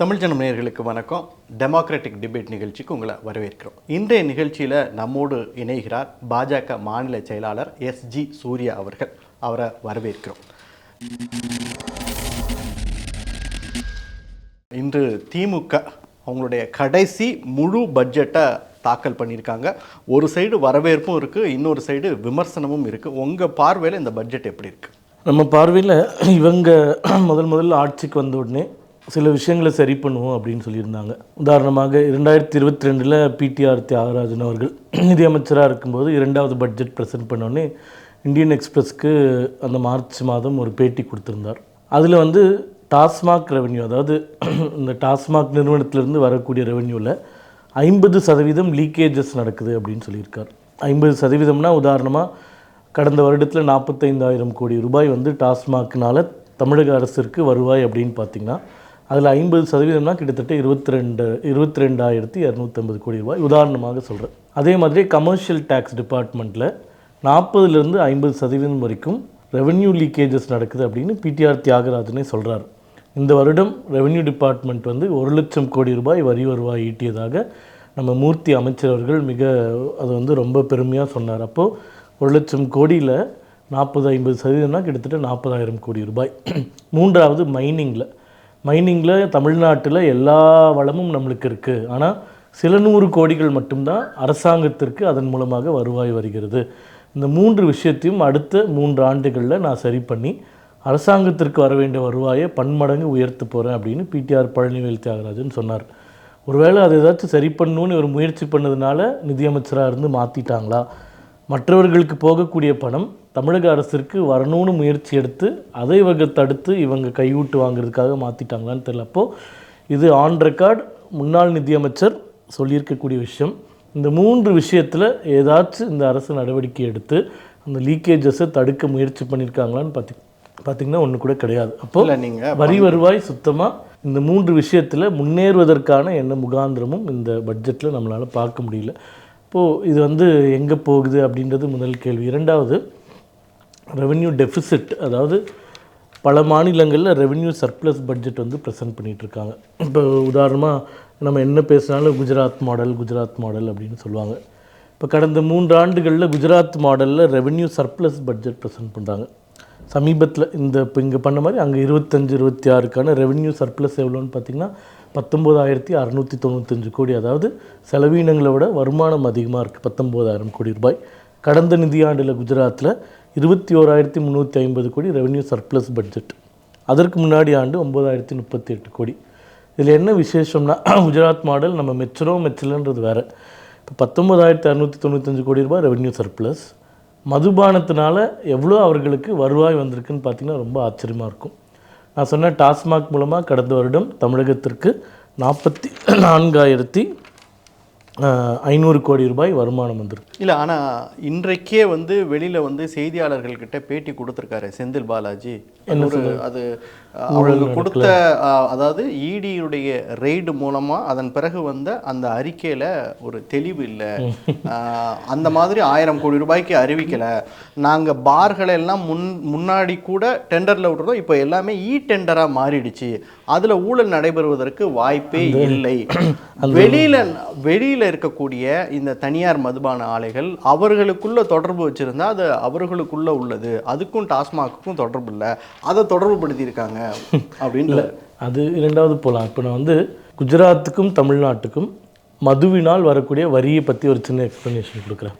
தமிழ் ஜனம் நேயர்களுக்கு வணக்கம். டெமோக்ராட்டிக் டிபேட் நிகழ்ச்சிக்கு உங்களை வரவேற்கிறோம். இன்றைய நிகழ்ச்சியில் நம்மோடு இணைகிறார் பாஜக மாநில செயலாளர் எஸ்ஜி சூர்யா அவர்கள். அவரை வரவேற்கிறோம். இன்று திமுக அவங்களுடைய கடைசி முழு பட்ஜெட்டை தாக்கல் பண்ணியிருக்காங்க. ஒரு சைடு வரவேற்பும் இருக்குது, இன்னொரு சைடு விமர்சனமும் இருக்குது. உங்கள் பார்வையில் இந்த பட்ஜெட் எப்படி இருக்குது? நம்ம பார்வையில் இவங்க முதல்ல ஆட்சிக்கு வந்த உடனே சில விஷயங்களை சரி பண்ணுவோம் அப்படின்னு சொல்லியிருந்தாங்க. உதாரணமாக 2022 பிடிஆர் தியாகராஜன் அவர்கள் நிதியமைச்சராக இருக்கும்போது இரண்டாவது பட்ஜெட் ப்ரெசென்ட் பண்ணோடனே இந்தியன் எக்ஸ்பிரஸ்க்கு அந்த மார்ச் மாதம் ஒரு பேட்டி கொடுத்துருந்தார். அதில் டாஸ்மாக் ரெவென்யூ, அதாவது இந்த டாஸ்மாக் நிறுவனத்திலேருந்து வரக்கூடிய ரெவென்யூவில் 50% லீக்கேஜஸ் நடக்குது அப்படின்னு சொல்லியிருக்கார். 50%னா உதாரணமாக கடந்த வருடத்தில் 45,000 கோடி ரூபாய் டாஸ்மாக்னால் தமிழக அரசிற்கு வருவாய் அப்படின்னு பார்த்திங்கன்னா அதில் 50%னா கிட்டத்தட்ட 22,250 கோடி ரூபாய் உதாரணமாக சொல்கிறேன். அதே மாதிரி கமர்ஷியல் டேக்ஸ் டிபார்ட்மெண்ட்டில் 40% வரைக்கும் ரெவென்யூ லீக்கேஜஸ் நடக்குது அப்படின்னு பிடிஆர் தியாகராஜனே சொல்கிறார். இந்த வருடம் ரெவென்யூ டிபார்ட்மெண்ட் 1 லட்சம் கோடி ரூபாய் வரி வருவாய் ஈட்டியதாக நம்ம மூர்த்தி அமைச்சர் அவர்கள் அது ரொம்ப பெருமையாக சொன்னார். அப்போது 1 லட்சம் கோடியில் 40-50% கிட்டத்தட்ட 40,000 கோடி ரூபாய். மூன்றாவது மைனிங்கில் தமிழ்நாட்டில் எல்லா வளமும் நம்மளுக்கு இருக்குது, ஆனால் சில 100 கோடிகள் மட்டும்தான் அரசாங்கத்திற்கு அதன் மூலமாக வருவாய் வருகிறது. இந்த 3 விஷயத்தையும் அடுத்த 3 ஆண்டுகளில் நான் சரி பண்ணி அரசாங்கத்திற்கு வர வேண்டிய வருவாயை பன்மடங்கு உயர்த்த போகிறேன் அப்படின்னு பிடிஆர் பழனிவேல் தியாகராஜன் சொன்னார். ஒருவேளை அது ஏதாச்சும் சரி பண்ணணுன்னு ஒரு முயற்சி பண்ணதுனால நிதியமைச்சராக இருந்து மாற்றிட்டாங்களா, மற்றவர்களுக்கு போகக்கூடிய பணம் தமிழக அரசிற்கு வரணும்னு முயற்சி எடுத்து அதை இவங்க தடுத்து இவங்க கையூட்டு வாங்குறதுக்காக மாற்றிட்டாங்களான்னு தெரியல. அப்போது இது ஆன் ரெக்கார்ட் முன்னாள் நிதியமைச்சர் சொல்லியிருக்கக்கூடிய விஷயம். இந்த 3 விஷயத்தில் ஏதாச்சும் இந்த அரசு நடவடிக்கை எடுத்து அந்த லீக்கேஜஸை தடுக்க முயற்சி பண்ணியிருக்காங்களான்னு பார்த்திங்கன்னா ஒன்று கூட கிடையாது. அப்போது நீங்கள் வரி வருவாய் சுத்தமாக இந்த 3 விஷயத்தில் முன்னேறுவதற்கான என்ன முகாந்திரமும் இந்த பட்ஜெட்டில் நம்மளால் பார்க்க முடியல. இப்போது இது எங்கே போகுது அப்படின்றது முதல் கேள்வி. இரண்டாவது, ரெவென்யூ டெஃபிசிட், அதாவது பல மாநிலங்களில் ரெவென்யூ சர்ப்ளஸ் பட்ஜெட் ப்ரெசென்ட் பண்ணிகிட்ருக்காங்க. இப்போ உதாரணமாக நம்ம என்ன பேசினாலும் குஜராத் மாடல் அப்படின்னு சொல்லுவாங்க. இப்போ கடந்த 3 ஆண்டுகளில் குஜராத் மாடலில் ரெவென்யூ சர்ப்ளஸ் பட்ஜெட் ப்ரெசென்ட் பண்ணுறாங்க. சமீபத்தில் இப்போ இங்கே பண்ண மாதிரி அங்கே 25-26க்கான ரெவென்யூ சர்ப்ளஸ் எவ்வளோன்னு பார்த்திங்கன்னா 19,695 கோடி. அதாவது செலவீனங்களை விட வருமானம் அதிகமாக இருக்குது, 19,000 கோடி ரூபாய். கடந்த நிதியாண்டில் குஜராத்தில் 21,350 கோடி ரெவென்யூ சர்ப்ளஸ் பட்ஜெட். அதற்கு முன்னாடி ஆண்டு 9,038 கோடி. இதில் என்ன விசேஷம்னா, குஜராத் மாடல் நம்ம மெச்சலன்றது வேறு. இப்போ 19,695 கோடி ரூபாய் ரெவென்யூ சர்ப்ளஸ். மதுபானத்தினால எவ்வளோ அவர்களுக்கு வருவாய் வந்திருக்குன்னு பார்த்திங்கன்னா ரொம்ப ஆச்சரியமாக இருக்கும். நான் சொன்ன டாஸ்மாக் மூலமாக கடந்த வருடம் தமிழகத்திற்கு 44,500 கோடி ரூபாய் வருமானம் வந்திருக்கு. இல்லை, ஆனால் இன்றைக்கே வெளியில் செய்தியாளர்கள்கிட்ட பேட்டி கொடுத்துருக்காரு செந்தில் பாலாஜி. அது அவங்களுக்கு கொடுத்த, அதாவது இடியுடைய ரெய்டு மூலமாக அதன் பிறகு அந்த அறிக்கையில் ஒரு தெளிவு இல்லை, அந்த மாதிரி 1000 கோடி ரூபாய்க்கு அறிவிக்கலை, நாங்கள் பார்களை எல்லாம் முன்னாடி கூட டெண்டரில் விட்டுறோம், இப்போ எல்லாமே டெண்டராக மாறிடுச்சு, அதில் ஊழல் நடைபெறுவதற்கு வாய்ப்பே இல்லை. வெளியில் இருக்கக்கூடிய இந்த தனியார் மதுபான ஆலைகள் அவர்களுக்குள்ள தொடர்பு வச்சுருந்தா அது அவர்களுக்குள்ள உள்ளது, அதுக்கும் டாஸ்மாக்குக்கும் தொடர்பு இல்லை, அதை தொடர்பு படுத்தியிருக்காங்க அப்படின்னு. அது இரண்டாவது போகலாம். இப்போ நான் குஜராத்துக்கும் தமிழ்நாட்டுக்கும் மதுவினால் வரக்கூடிய வரியை பற்றி ஒரு சின்ன எக்ஸ்ப்ளனேஷன் கொடுக்குறேன்.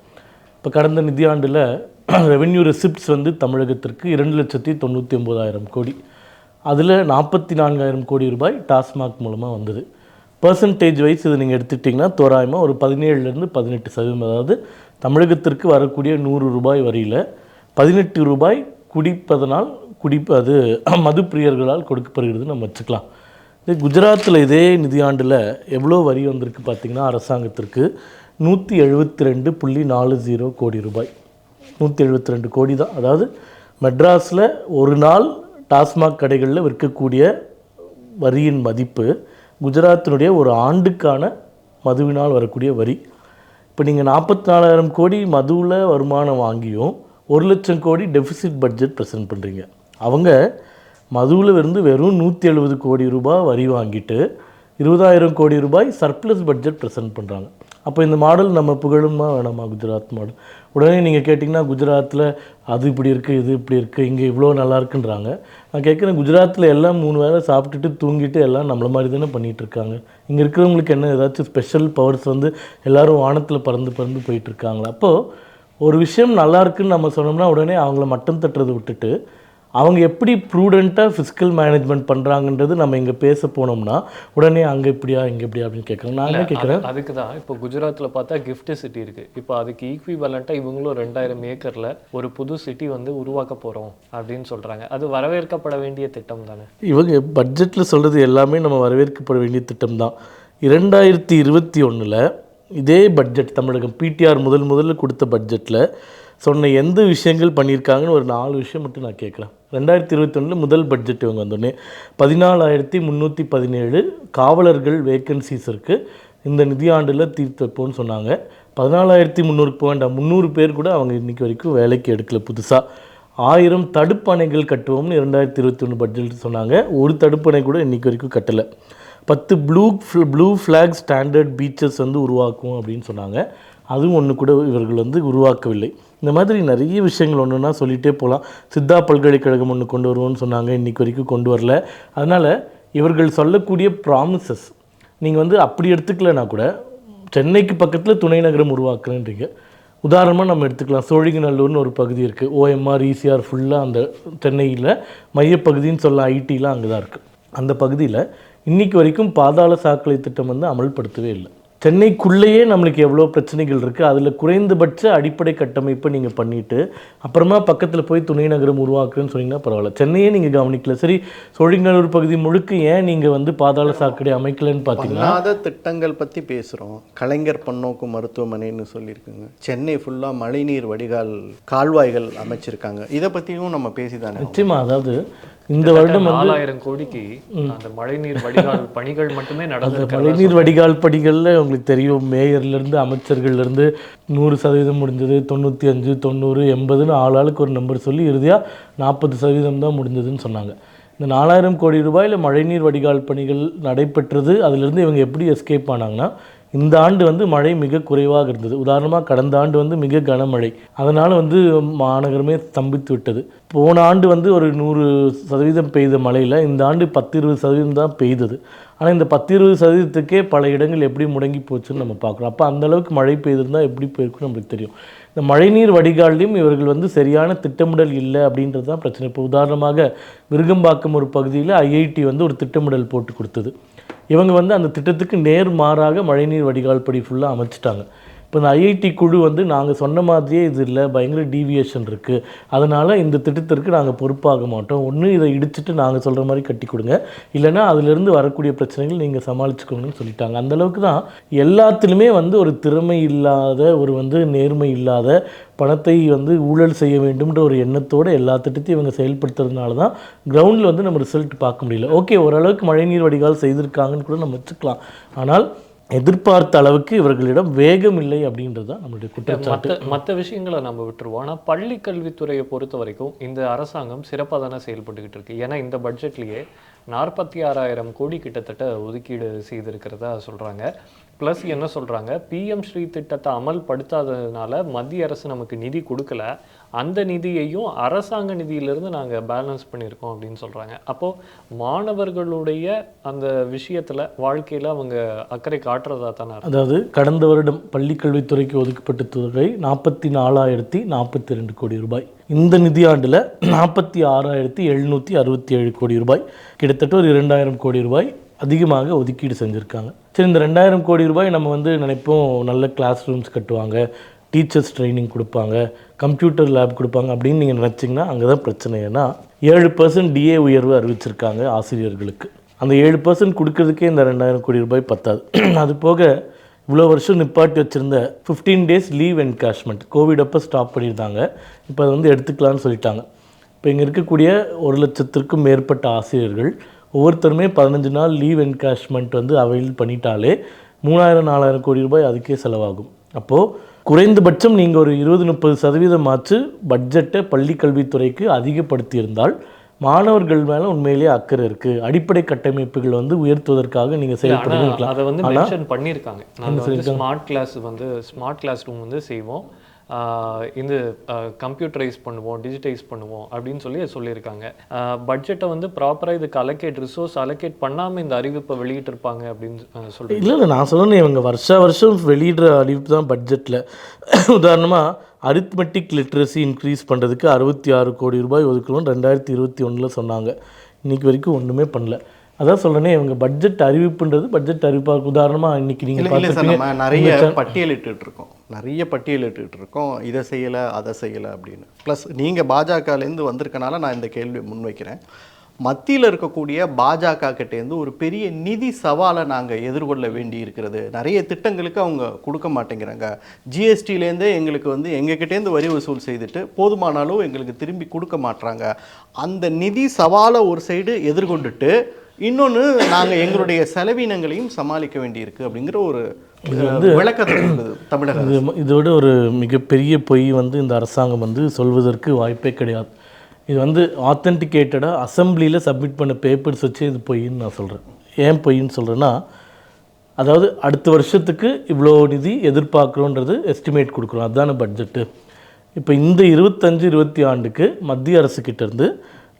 இப்போ கடந்த நிதியாண்டில் ரெவென்யூ ரெசிப்ட்ஸ் தமிழகத்திற்கு 2,99,000 கோடி. அதில் 44,000 கோடி ரூபாய் டாஸ்மாக் மூலமாக வந்தது. பர்சன்டேஜ் வைஸ் இது நீங்கள் எடுத்துக்கிட்டிங்கன்னா தோராயமாக ஒரு 17-18%. அதாவது தமிழகத்திற்கு வரக்கூடிய 100 ரூபாய் வரியில் 18 ரூபாய் குடிப்பதனால் அது மது பிரியர்களால் கொடுக்கப்படுகிறது நம்ம வச்சுக்கலாம். குஜராத்தில் இதே நிதியாண்டில் எவ்வளோ வரி வந்திருக்கு பார்த்திங்கன்னா அரசாங்கத்திற்கு 172.40 கோடி ரூபாய். 172 கோடி தான். அதாவது மெட்ராஸில் ஒரு நாள் டாஸ்மாக் கடைகளில் விற்கக்கூடிய வரியின் மதிப்பு குஜராத்தினுடைய ஒரு ஆண்டுக்கான மதுவினால் வரக்கூடிய வரி. இப்போ நீங்கள் 44,000 கோடி மதுவில் வருமானம் வாங்கியும் 1 லட்சம் கோடி டெஃபிசிட் பட்ஜெட் ப்ரெசென்ட் பண்ணுறீங்க. அவங்க மதுவில் வெறும் 170 கோடி ரூபாய் வரி வாங்கிட்டு 20,000 கோடி ரூபாய் சர்ப்ளஸ் பட்ஜெட் ப்ரெசென்ட் பண்ணுறாங்க. அப்போ இந்த மாடல் நம்ம புகழுமா வேணாமா? குஜராத் மாடல். உடனே நீங்கள் கேட்டிங்கன்னா குஜராத்தில் அது இப்படி இருக்குது, இது இப்படி இருக்குது, இங்கே இவ்வளோ நல்லா இருக்குன்றாங்க. நான் கேட்குறேன், குஜராத்தில் எல்லாம் 3 வேளை சாப்பிட்டுட்டு தூங்கிட்டு எல்லாம் நம்மள மாதிரி தானே பண்ணிகிட்ருக்காங்க. இங்கே இருக்கிறவங்களுக்கு என்ன ஏதாச்சும் ஸ்பெஷல் பவர்ஸ் வந்து எல்லோரும் வானத்தில் பறந்து பறந்து போயிட்டுருக்காங்களா? அப்போது ஒரு விஷயம் நல்லா இருக்குன்னு நம்ம சொன்னோம்னா உடனே அவங்கள மட்டம் தட்டுறதை விட்டுட்டு அவங்க எப்படி ப்ரூடெண்ட்டாக ஃபிஸ்கல் மேனேஜ்மெண்ட் பண்ணுறாங்கன்றது நம்ம இங்கே பேச போனோம்னா உடனே அங்கே இப்படியா இங்கே இப்படியா அப்படின்னு கேட்குறேன். நான் என்ன கேட்குறேன், அதுக்கு தான் இப்போ குஜராத்தில் பார்த்தா கிஃப்ட் சிட்டி இருக்குது. இப்போ அதுக்கு ஈக்விவலண்ட்டாக இவங்களும் 2000 ஏக்கரில் ஒரு புது சிட்டி வந்து உருவாக்க போகிறோம் அப்படின்னு சொல்கிறாங்க. அது வரவேற்கப்பட வேண்டிய திட்டம் தானே? இவங்க பட்ஜெட்டில் சொல்கிறது எல்லாமே நம்ம வரவேற்கப்பட வேண்டிய திட்டம் தான். 2021 இதே பட்ஜெட் தமிழகம் பிடிஆர் முதல்ல கொடுத்த பட்ஜெட்டில் சொன்ன எந்த விஷயங்கள் பண்ணியிருக்காங்கன்னு ஒரு 4 விஷயம் மட்டும் நான் கேட்குறேன். 2021 முதல் பட்ஜெட் இவங்க வந்தோடனே 14,317 காவலர்கள் வேக்கன்சிஸ் இருக்குது, இந்த நிதியாண்டில் தீர்த்து வைப்போம்னு சொன்னாங்க. 14,300 போக வேண்டாம், 300 பேர் கூட அவங்க இன்றைக்கி வரைக்கும் வேலைக்கு எடுக்கல. புதுசாக 1000 தடுப்பணைகள் கட்டுவோம்னு 2021 பட்ஜெட் சொன்னாங்க. ஒரு தடுப்பணை கூட இன்றைக்கி வரைக்கும் கட்டலை. 10 ப்ளூ ஃப்ளாக் ஸ்டாண்டர்ட் பீச்சஸ் வந்து உருவாக்கும் அப்படின்னு சொன்னாங்க. அதுவும் ஒன்று கூட இவர்கள் வந்து உருவாக்கவில்லை. இந்த மாதிரி நிறைய விஷயங்கள் ஒன்றுனா சொல்லிகிட்டே போகலாம். சித்தா பல்கலைக்கழகம் ஒன்று கொண்டு வருவோம்னு சொன்னாங்க, இன்றைக்கி வரைக்கும் கொண்டு வரல. அதனால் இவர்கள் சொல்லக்கூடிய ப்ராமிசஸ் நீங்கள் வந்து அப்படி எடுத்துக்கலனா கூட சென்னைக்கு பக்கத்தில் துணை நகரம் உருவாக்குறேன்றீங்க. உதாரணமாக நம்ம எடுத்துக்கலாம், சோழிங்கநல்லூர்னு ஒரு பகுதி இருக்குது. OMR ECR ஃபுல்லாக அந்த சென்னையில் மையப்பகுதின்னு சொல்ல ஐடிலாம் அங்கே தான் இருக்குது. அந்த பகுதியில் இன்றைக்கி வரைக்கும் பாதாள சாக்கடை திட்டம் வந்து அமல்படுத்தவே இல்லை. சென்னைக்குள்ளேயே நம்மளுக்கு எவ்வளோ பிரச்சனைகள் இருக்குது, அதில் குறைந்தபட்ச அடிப்படை கட்டமைப்பை நீங்கள் பண்ணிவிட்டு அப்புறமா பக்கத்தில் போய் துணை நகரம் உருவாக்குறேன்னு சொன்னீங்கன்னா பரவாயில்ல. சென்னையே நீங்கள் கவனிக்கல. சரி, சோழிங்கநல்லூர் பகுதி முழுக்க ஏன் நீங்கள் வந்து பாதாள சாக்கடை அமைக்கலன்னு பார்த்தீங்கன்னா திட்டங்கள் பற்றி பேசுகிறோம். கலைஞர் பன்னோக்கு மருத்துவமனைன்னு சொல்லியிருக்குங்க. சென்னை ஃபுல்லாக மழைநீர் வடிகால் கால்வாய்கள் அமைச்சிருக்காங்க. இதை பற்றியும் நம்ம பேசிதானே. நிச்சயமாக, அதாவது இந்த வருடம் 4000 கோடிக்கு அந்த மழைநீர் வடிகால் பணிகள் மட்டுமே நடந்தது. மழைநீர் வடிகால் பணிகளில் உங்களுக்கு தெரியும், மேயர்லேருந்து அமைச்சர்கள்லேருந்து 100% முடிஞ்சது, 95, 90, 80ன்னு ஆளாளுக்கு ஒரு நம்பர் சொல்லி இறுதியாக 40% தான் முடிஞ்சதுன்னு சொன்னாங்க. இந்த 4000 கோடி ரூபாயில் மழைநீர் வடிகால் பணிகள் நடைபெற்றது. அதிலிருந்து இவங்க எப்படி எஸ்கேப் ஆனாங்கன்னா, இந்த ஆண்டு வந்து மழை மிக குறைவாக இருந்தது. உதாரணமாக கடந்த ஆண்டு வந்து மிக கனமழை, அதனால் வந்து மாநகரமே ஸ்தம்பித்து விட்டது. போன ஆண்டு வந்து ஒரு 100% பெய்த மழையில் இந்த ஆண்டு 10-20% தான் பெய்தது. ஆனால் இந்த 10-20%க்கே பல இடங்கள் எப்படி முடங்கி போச்சுன்னு நம்ம பார்க்குறோம். அப்போ அந்தளவுக்கு மழை பெய்திருந்தால் எப்படி போயிருக்குன்னு நம்மளுக்கு தெரியும். இந்த மழைநீர் வடிகாலையும் இவர்கள் வந்து சரியான திட்டமிடல் இல்லை அப்படின்றது தான் பிரச்சனை. இப்போ உதாரணமாக விருகம்பாக்கம் ஒரு பகுதியில் IIT வந்து ஒரு திட்டமிடல் போட்டு கொடுத்தது. இவங்க வந்து அந்த திட்டத்துக்கு நேர்மாறாக மழைநீர் வடிகால் படி ஃபுல்லாக அமைச்சிட்டாங்க. இப்போ இந்த IIT குழு வந்து நாங்கள் சொன்ன மாதிரியே இது இல்லை, பயங்கர டீவியேஷன் இருக்குது, அதனால் இந்த திட்டத்திற்கு நாங்கள் பொறுப்பாக மாட்டோம், ஒன்று இதை இடிச்சிட்டு நாங்கள் சொல்கிற மாதிரி கட்டி கொடுங்க, இல்லைனா அதிலிருந்து வரக்கூடிய பிரச்சனைகள் நீங்கள் சமாளிச்சுக்கோங்கன்னு சொல்லிட்டாங்க. அந்தளவுக்கு தான் எல்லாத்துலேயுமே வந்து ஒரு திறமை இல்லாத, ஒரு வந்து நேர்மை இல்லாத, பணத்தை வந்து ஊழல் செய்ய வேண்டும்ன்ற ஒரு எண்ணத்தோடு எல்லா திட்டத்தையும் இவங்க செயல்படுத்துறதுனால தான் கிரவுண்டில் வந்து நம்ம ரிசல்ட் பார்க்க முடியல. ஓகே, ஓரளவுக்கு மழைநீர் வடிகால் செய்திருக்காங்கன்னு கூட நம்ம வச்சுக்கலாம். ஆனால் எதிர்பார்த்த அளவுக்கு இவர்களிடம் வேகம் இல்லை அப்படின்றது தான் நம்மளுடைய குற்றச்சாட்டு. மற்ற விஷயங்களை நம்ம விட்டுருவோம். ஆனால் பள்ளி கல்வித்துறையை பொறுத்த வரைக்கும் இந்த அரசாங்கம் சிறப்பாக தானே செயல்பட்டுக்கிட்டு இருக்கு. ஏன்னா இந்த பட்ஜெட்லேயே 46,000 கோடி கிட்டத்தட்ட ஒதுக்கீடு செய்திருக்கிறதா சொல்கிறாங்க. ப்ளஸ் என்ன சொல்கிறாங்க, PM ஸ்ரீ திட்டத்தை அமல்படுத்தாததுனால மத்திய அரசு நமக்கு நிதி கொடுக்கல, அந்த நிதியையும் அரசாங்க நிதியிலிருந்து நாங்கள் பேலன்ஸ் பண்ணியிருக்கோம் அப்படின்னு சொல்கிறாங்க. அப்போது மாணவர்களுடைய அந்த விஷயத்தில் வாழ்க்கையில் அவங்க அக்கறை காட்டுறதா தானே. அதாவது கடந்த வருடம் பள்ளிக்கல்வித்துறைக்கு ஒதுக்கப்பட்ட தொகை 44,042 கோடி ரூபாய். இந்த நிதியாண்டில் 46,767 கோடி ரூபாய், கிட்டத்தட்ட ஒரு 2,000 கோடி ரூபாய் அதிகமாக ஒதுக்கீடு செஞ்சுருக்காங்க. சரி, இந்த 2,000 கோடி ரூபாய் நம்ம வந்து நினைப்போம் நல்ல கிளாஸ் ரூம்ஸ் கட்டுவாங்க, டீச்சர்ஸ் ட்ரைனிங் கொடுப்பாங்க, கம்ப்யூட்டர் லேப் கொடுப்பாங்க அப்படின்னு நீங்கள் நினச்சிங்கன்னா அங்கே தான் பிரச்சனை. ஏன்னா 7% DA உயர்வு அறிவிச்சிருக்காங்க ஆசிரியர்களுக்கு. அந்த 7% கொடுக்கறதுக்கே இந்த 2,000 கோடி ரூபாய் பத்தாது. அது போக இவ்வளோ வருஷம் நிப்பாட்டி வச்சுருந்த 15 days லீவ் என்கேஷ்மெண்ட் கோவிட் அப்போ ஸ்டாப் பண்ணியிருந்தாங்க. இப்போ அதை வந்து எடுத்துக்கலான்னு சொல்லிட்டாங்க. இப்போ இங்கே இருக்கக்கூடிய 1,00,000க்கும் மேற்பட்ட ஆசிரியர்கள் ஒவ்வொருத்தருமே 15 நாள் லீவ் என்கேஷ்மெண்ட் வந்து அவைல் பண்ணிட்டாலே 3,000-4,000 கோடி ரூபாய் அதுக்கே செலவாகும். அப்போது குறைந்தபட்சம் நீங்கள் ஒரு 20-30% பட்ஜெட்டை பள்ளி கல்வித்துறைக்கு அதிகப்படுத்தியிருந்தால் மாணவர்கள் மேலே உண்மையிலேயே அக்கறை இருக்குது, அடிப்படை கட்டமைப்புகள் வந்து உயர்த்துவதற்காக நீங்கள் செயல்படுவீங்களா? அதை வந்து மென்ஷன் பண்ணியிருக்காங்க. நாங்கள் வந்து ஸ்மார்ட் கிளாஸ் ரூம் வந்து செய்வோம், இந்த கம்ப்யூட்டரைஸ் பண்ணுவோம், டிஜிட்டைஸ் பண்ணுவோம் அப்படின்னு சொல்லியிருக்காங்க. பட்ஜெட்டை வந்து ப்ராப்பராக இதுக்கு ரிசோர்ஸ் அலோகேட் பண்ணாமல் இந்த அறிவிப்பை வெளியிட்டிருப்பாங்க அப்படின்னு சொல்கிறேன். இல்லை நான் சொல்லணும், இவங்க வருஷம் வெளியிடுற அறிவிப்பு தான் பட்ஜெட்டில். உதாரணமாக அரித்மெட்டிக் லிட்ரஸி இன்க்ரீஸ் பண்ணுறதுக்கு 66 கோடி ரூபாய் ஒதுக்கணும் 2021 சொன்னாங்க. இன்றைக்கி வரைக்கும் ஒன்றுமே பண்ணல. அதான் சொல்கிறேனே, இவங்க பட்ஜெட் அறிவிப்புன்றது பட்ஜெட் அறிவிப்பாக. உதாரணமாக இன்றைக்கி நீங்கள் நம்ம நிறைய பட்டியலிட்டு இருக்கோம், இதை செய்யலை அதை செய்யலை அப்படின்னு. ப்ளஸ் நீங்கள் பாஜகலேருந்து வந்திருக்கனால நான் இந்த கேள்வியை முன்வைக்கிறேன். மத்தியில் இருக்கக்கூடிய பாஜக கிட்டேருந்து ஒரு பெரிய நிதி சவாலை நாங்கள் எதிர்கொள்ள வேண்டி இருக்கிறது. நிறைய திட்டங்களுக்கு அவங்க கொடுக்க மாட்டேங்கிறாங்க. ஜிஎஸ்டிலேருந்தே எங்களுக்கு வந்து எங்ககிட்டேருந்து வரி வசூல் செய்துட்டு போதுமான அளவு எங்களுக்கு திரும்பி கொடுக்க மாட்டுறாங்க. அந்த நிதி சவாலை ஒரு சைடு எதிர்கொண்டுட்டு இன்னொன்று நாங்கள் எங்களுடைய செலவினங்களையும் சமாளிக்க வேண்டியிருக்கு அப்படிங்கிற ஒரு விளக்கத்தை தமிழக இதோட ஒரு மிகப்பெரிய பொய் வந்து இந்த அரசாங்கம் வந்து சொல்வதற்கு வாய்ப்பே கிடையாது. இது வந்து ஆத்தென்டிகேட்டடாக அசம்பிளியில் சப்மிட் பண்ண பேப்பர்ஸ் வச்சு இது பொய்ன்னு நான் சொல்கிறேன். ஏன் பொய்ன்னு சொல்கிறேன்னா, அதாவது அடுத்த வருஷத்துக்கு இவ்வளோ நிதி எதிர்பார்க்குறோன்றது எஸ்டிமேட் கொடுக்குறோம், அதுதான பட்ஜெட்டு. இப்போ இந்த 25-26 ஆண்டுக்கு மத்திய அரசுக்கிட்டேருந்து